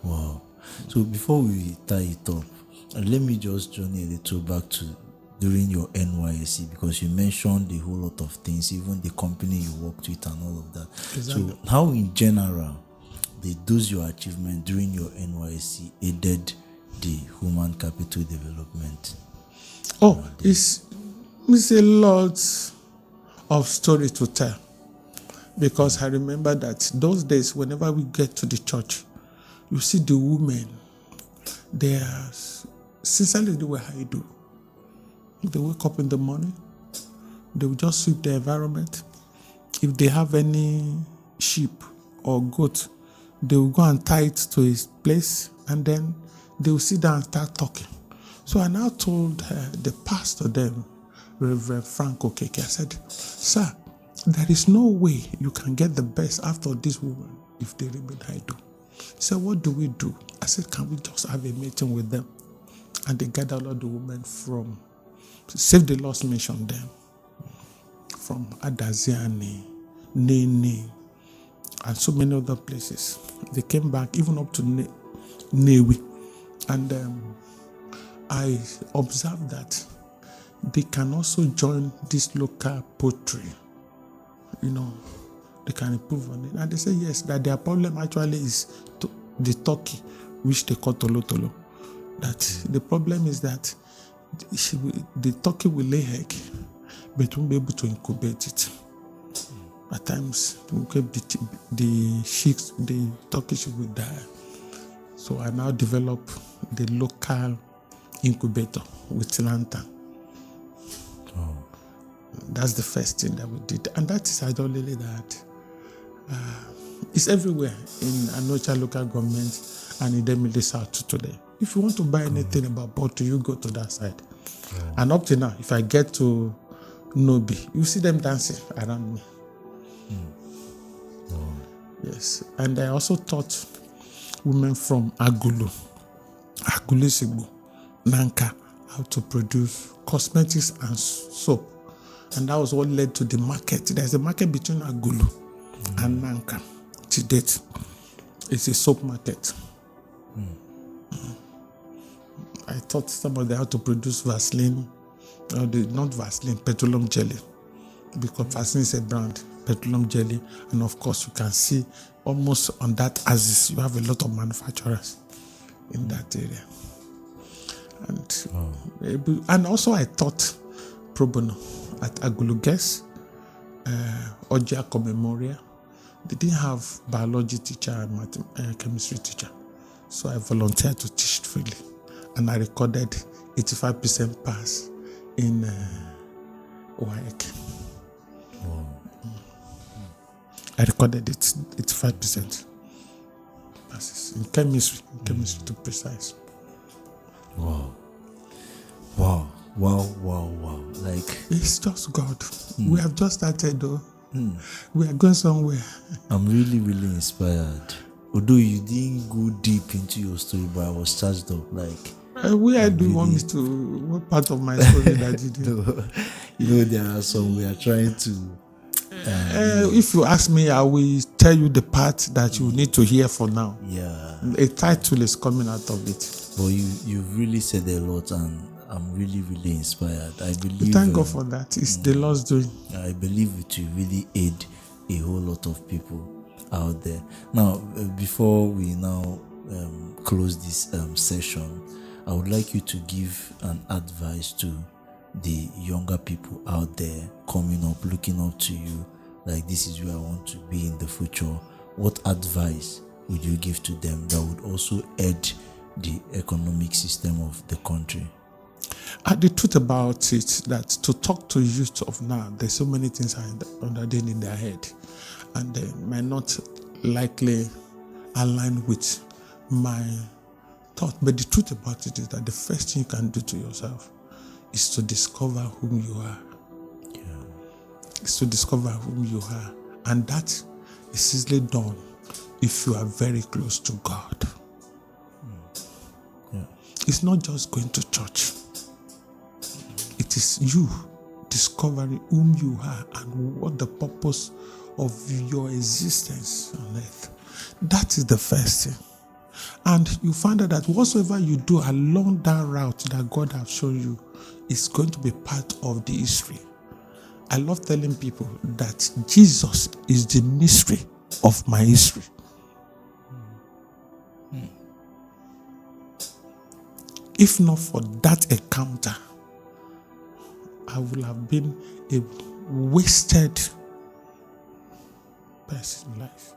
Wow. So before we tie it up, let me just journey a little back to during your NYSC, because you mentioned a whole lot of things, even the company you worked with and all of that. Exactly. So how in general did those your achievement during your NYSC aided the human capital development? It's a lot of story to tell, because I remember that those days, whenever we get to the church, you see the women, they are sincerely do what I do. They wake up in the morning, they will just sweep the environment. If they have any sheep or goat, they will go and tie it to his place, and then they will sit down and start talking. So I now told the pastor then, Reverend Frank Okeke, I said, sir, there is no way you can get the best after this woman if they remain idle. He said, what do we do? I said, can we just have a meeting with them? And they gathered all the women from Save the Lost Mission them, from Adaziani, Nene, and so many other places. They came back even up to Newi. And I observed that they can also join this local poultry. They can improve on it. And they say yes, that their problem actually is the turkey, which they call tolo tolo. That the problem is that the turkey will lay egg, but won't be able to incubate it. At times, the chicks, the turkeys will die. So I now develop the local incubator with lantern. Oh. That's the first thing that we did. And that is idolatry that it's everywhere in Onitsha local government and in the Middle South today. If you want to buy anything about poultry, you go to that side. Oh. And up to now, if I get to Nobi, you see them dancing around me. Oh. Yes. And I also taught women from Olusegun, Nanka, how to produce cosmetics and soap. And that was what led to the market. There's a market between Agulu and Nanka to date. It's a soap market. I taught somebody how to produce Vaseline, not Vaseline, petroleum jelly. Because Vaseline is a brand, petroleum jelly. And of course, you can see almost on that axis, you have a lot of manufacturers in that area. And also I taught pro bono at Aguluges, Ojiako Memorial. They didn't have biology teacher and chemistry teacher. So I volunteered to teach freely. And I recorded 85% pass in WAEC. I recorded it, 85% passes in chemistry to precise. Wow. Like, it's just God. We have just started though. We are going somewhere. I'm really, really inspired. Although you didn't go deep into your story, but I was charged up. Like, where do you want me to? What part of my story that you did? There are some we are trying to. If you ask me, I will tell you the part that you need to hear for now. Yeah. A title is coming out of it. But you've really said a lot, and I'm really, really inspired. I believe. Thank God for that. It's the Lord's doing. I believe it will really aid a whole lot of people out there. Now, before we now close this session, I would like you to give an advice to the younger people out there coming up, looking up to you, like this is where I want to be in the future. What advice would you give to them that would also aid the economic system of the country? The truth about it, that to talk to youth of now, there's so many things underneath in their head, and they might not likely align with my thought. But the truth about it is that the first thing you can do to yourself is to discover whom you are. Yeah. It's to discover whom you are. And that is easily done if you are very close to God. Yeah. It's not just going to church. It is you discovering whom you are and what the purpose of your existence on earth. That is the first thing. And you find out that whatsoever you do along that route that God has shown you is going to be part of the history. I love telling people that Jesus is the mystery of my history. If not for that encounter, I would have been a wasted person in life.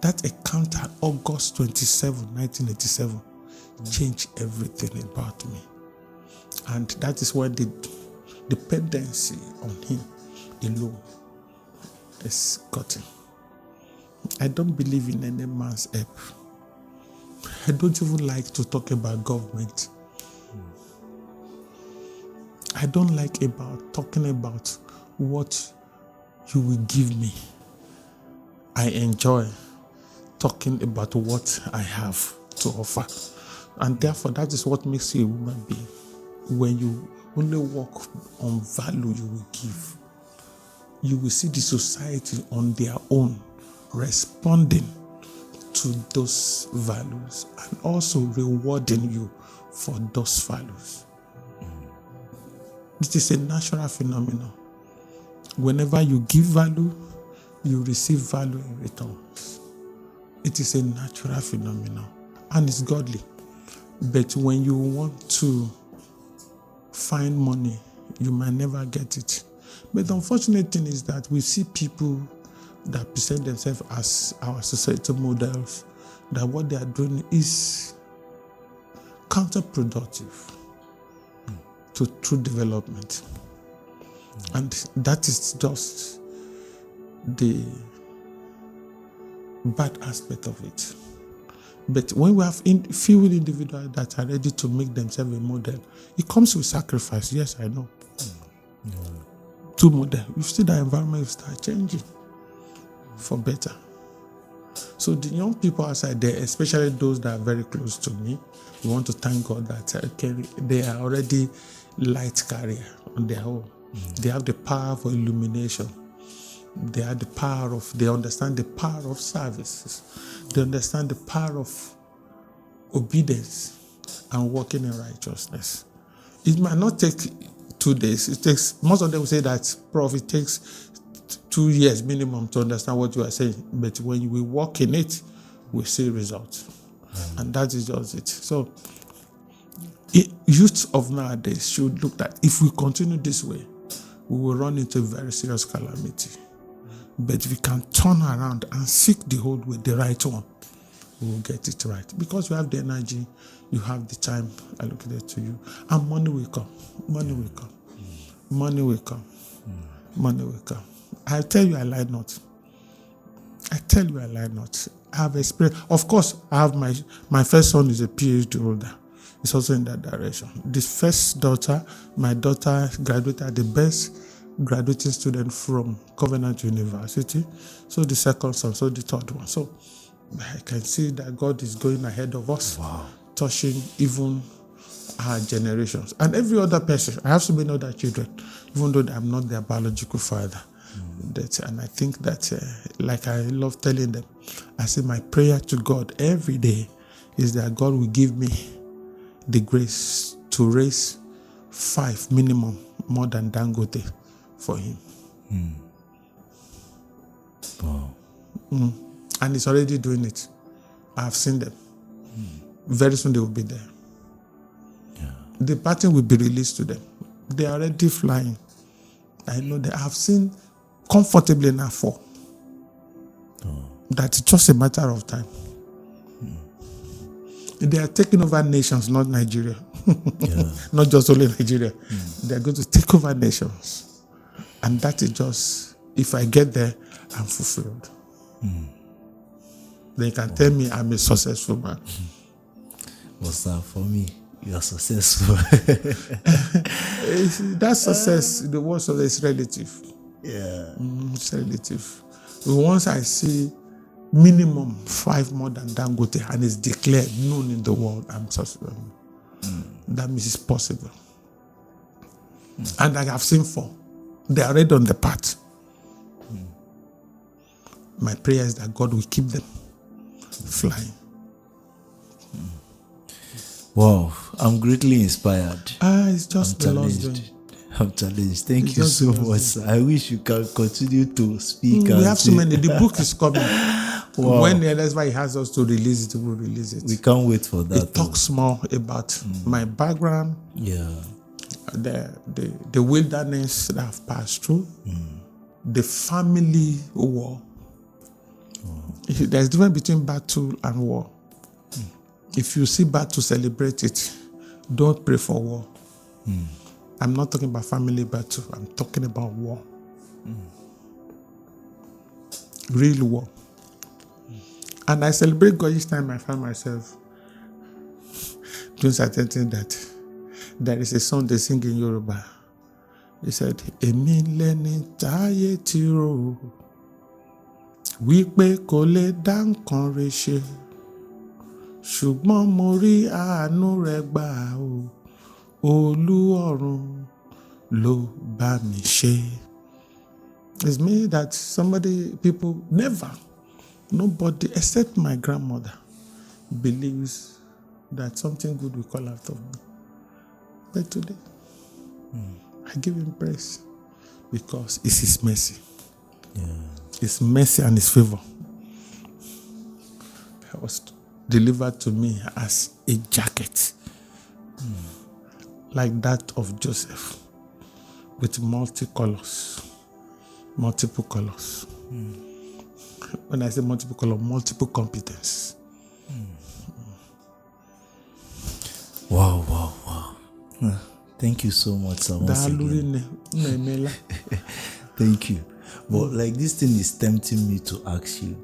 That encounter, August 27, 1987, changed everything about me. And that is why the dependency on Him alone is gotten. I don't believe in any man's help. I don't even like to talk about government. I don't like about talking about what you will give me. I enjoy talking about what I have to offer. And therefore, that is what makes you a human being. When you only work on value you will give, you will see the society on their own responding to those values and also rewarding you for those values. It is a natural phenomenon. Whenever you give value, you receive value in return. It is a natural phenomenon and it's godly. But when you want to find money, you might never get it. But the unfortunate thing is that we see people that present themselves as our societal models, that what they are doing is counterproductive to true development. And that is just the bad aspect of it. But when we have few individuals that are ready to make themselves a model, it comes with sacrifice. Yes, I know. To model, you see the environment will start changing for better. So the young people outside there, especially those that are very close to me, we want to thank God that they are already light carrier on their own. They have the power of illumination. They have the power of, they understand the power of services. They understand the power of obedience and walking in righteousness. It might not take 2 days. It takes, most of them will say that, Prof, it takes 2 years minimum to understand what you are saying. But when we walk in it, we see results. And that is just it. So, youth of nowadays should look at, if we continue this way, we will run into a very serious calamity. But we can turn around and seek the whole way, the right one, we will get it right. Because you have the energy, you have the time allocated to you, and money will come. Money will come. Money will come. Money will come. I tell you, I lie not. I tell you, I lie not. I have experience. Of course, I have my first son is a PhD holder. It's also in that direction. This first daughter, my daughter graduated the best graduating student from Covenant University. So the second son, so the third one. So I can see that God is going ahead of us, touching even our generations. And every other person, I have so many other children, even though I'm not their biological father. And I think that, like I love telling them, I say my prayer to God every day is that God will give me the grace to raise 5 minimum more than Dangote for him. Wow. And he's already doing it. I've seen them. Very soon they will be there. Yeah. The pattern will be released to them. They are already flying. I know that I've seen comfortably enough for that it's just a matter of time. They are taking over nations, not Nigeria. Not just only Nigeria. They are going to take over nations. And that is just, if I get there, I'm fulfilled. They can tell me I'm a successful man. Well, sir, for me, you are successful. That success, the word success is relative. Yeah. It's relative. Once I see minimum 5 more than Dangote and it's declared known in the world, I'm successful. That means it's possible. And I have seen 4. They are already on the path. My prayer is that God will keep them flying. Wow, I'm greatly inspired. It's just the Lord's doing. I'm challenged. Thank you so much, sir. I wish you can continue to speak. We have so many. The book is coming. Wow. When that's why he has us to release it, we'll release it. We can't wait for that. It talks more about my background, the wilderness that I've passed through, the family war. There's a difference between battle and war. If you see battle, celebrate it. Don't pray for war. I'm not talking about family battle. I'm talking about war. Real war. And I celebrate God each time I find myself doing certain things that there is a song they sing in Yoruba. He said, Èmi lẹni táyé ti rò wípé kò lè dá nǹkan rẹ̀ ṣe, ṣùgbọ́n mo rí àánú rẹ̀ gbà o, Olú ọ̀run ló bá mi ṣe. It's me that people never, nobody except my grandmother believes that something good will come out of me. But today, I give him praise because it's his mercy. Yeah. His mercy and his favor. It was delivered to me as a jacket, like that of Joseph, with multiple colors. When I say multiple color, multiple competence. Wow. Thank you so much, sir. Once again. Thank you. But like this thing is tempting me to ask you,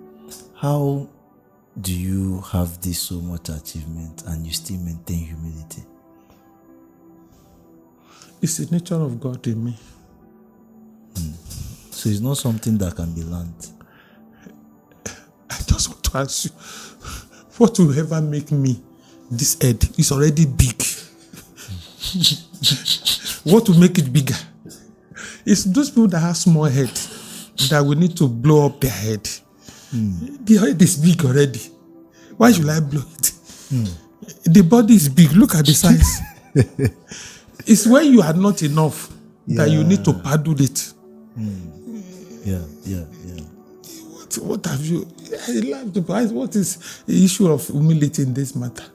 how do you have this so much achievement and you still maintain humility? It's the nature of God in me. So it's not something that can be learned. I just want to ask you, what will ever make me this head is already big? What will make it bigger? It's those people that have small head that we need to blow up their head. The head is big already. Why should I blow it? The body is big. Look at the size. It's when you are not enough that you need to paddle it. Yeah. What have you? I like to ask, what is the issue of humility in this matter?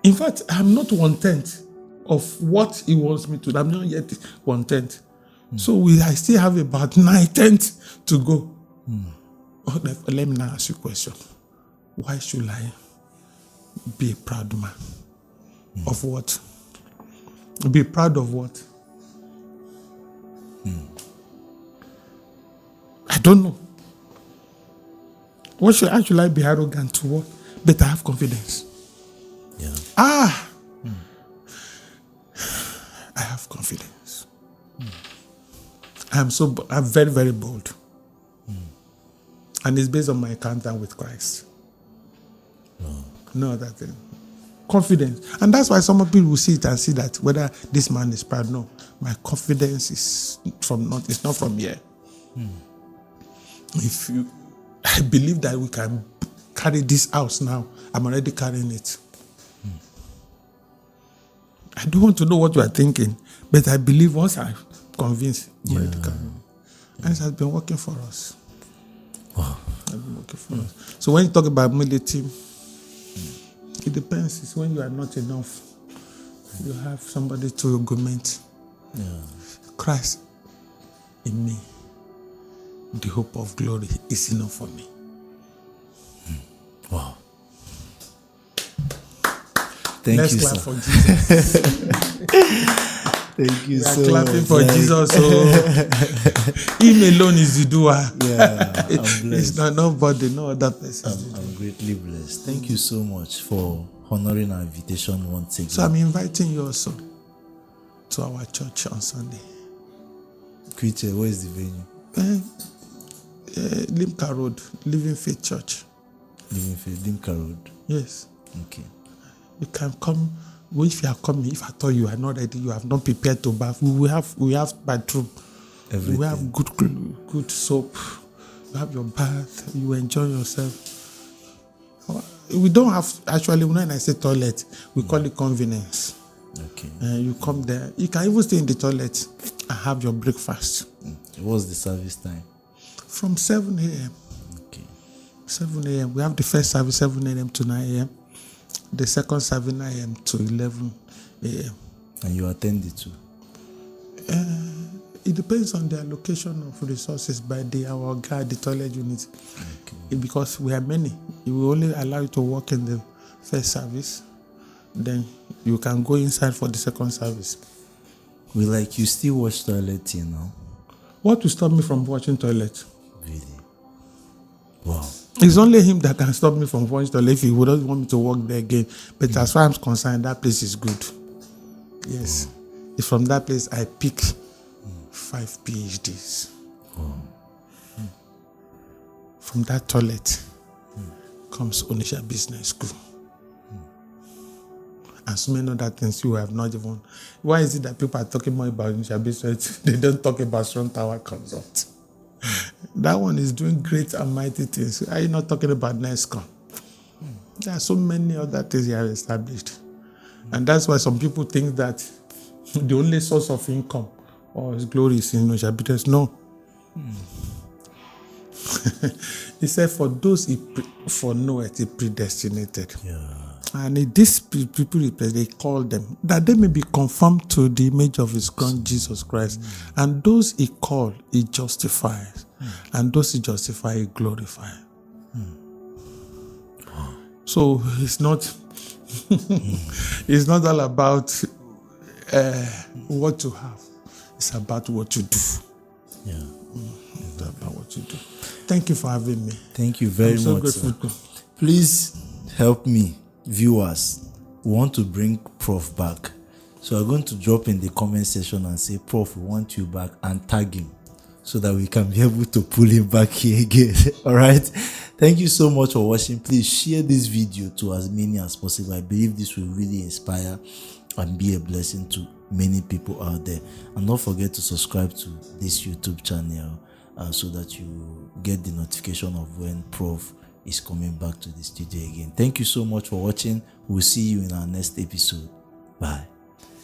In fact, I'm not 1/10 of what he wants me to. I'm not yet 1/10. So I still have about 9/10 to go. Let me now ask you a question. Why should I be a proud man? Of what? Be proud of what? I don't know. How should I be arrogant to what? But I have confidence. Yeah. I have confidence. I'm very, very bold. And it's based on my encounter with Christ. No other thing. Confidence. And that's why some people will see it and see that whether this man is proud. No. My confidence is it's not from here. I believe that we can carry this house now. I'm already carrying it. I don't want to know what you are thinking, but I believe once I'm convinced, I'm already carrying it. And it has been working for us. Wow. So when you talk about humility, it depends. It's when you are not enough. You have somebody to augment. Christ in me, the hope of glory, is enough for me. Wow. Thank Let's you, clap sir. for Jesus. Thank you so much. We are clapping for Jesus. So him alone is the doer. Yeah, I'm blessed. It's not nobody, no other person. I'm greatly blessed. Thank you so much for honoring our invitation once again. So I'm inviting you also to our church on Sunday. Creature, where is the venue? Limca Road, Living Faith Church. Living Faith, Limca Road. Yes. Okay. You can come. If you are coming, if I thought you are not ready, you have not prepared to bath, we have bathroom. Everything. We have good soap. You have your bath. You enjoy yourself. We don't have, actually, when I say toilet, we call it convenience. Okay. You come there. You can even stay in the toilet and have your breakfast. What's the service time? From 7 a.m. Okay. 7 a.m. We have the first service 7 a.m. to 9 a.m. The second service 9 a.m. to 11 a.m. And you attend the two? It depends on the allocation of resources by our guard, the toilet unit. Okay. Because we are many. It will only allow you to work in the first service. Then you can go inside for the second service. You still watch toilet, you know? What will stop me from watching toilet? Really? Wow. It's only him that can stop me from watching toilet if he wouldn't want me to work there again. But as far as I'm concerned, that place is good. Yes. It's from that place I pick 5 PhDs. From that toilet comes Onitsha Business School. And so many other things you have not even. Why is it that people are talking more about Onitsha Business? They don't talk about Strong Tower Consult. That one is doing great and mighty things. Are you not talking about NESCON? There are so many other things you have established. And that's why some people think that the only source of income or his glory is in Onitsha Business. No. He said, for those he foreknoweth, he predestinated. Yeah. And these people, they call them, that they may be conformed to the image of his Son, Jesus Christ. And those he called, he justifies. And those he justifies, he glorifies. So it's not, it's not all about what to have. It's about what you do. Yeah. It's about what you do. Thank you for having me. Thank you very I'm so much, grateful. sir. Please help me, viewers. We want to bring Prof back. So I'm going to drop in the comment section and say, Prof, we want you back, and tag him so that we can be able to pull him back here again. All right. Thank you so much for watching. Please share this video to as many as possible. I believe this will really inspire and be a blessing to many people out there. And don't forget to subscribe to this YouTube channel so that you get the notification of when Prof is coming back to the studio again. Thank you so much for watching. We'll see you in our next episode. Bye.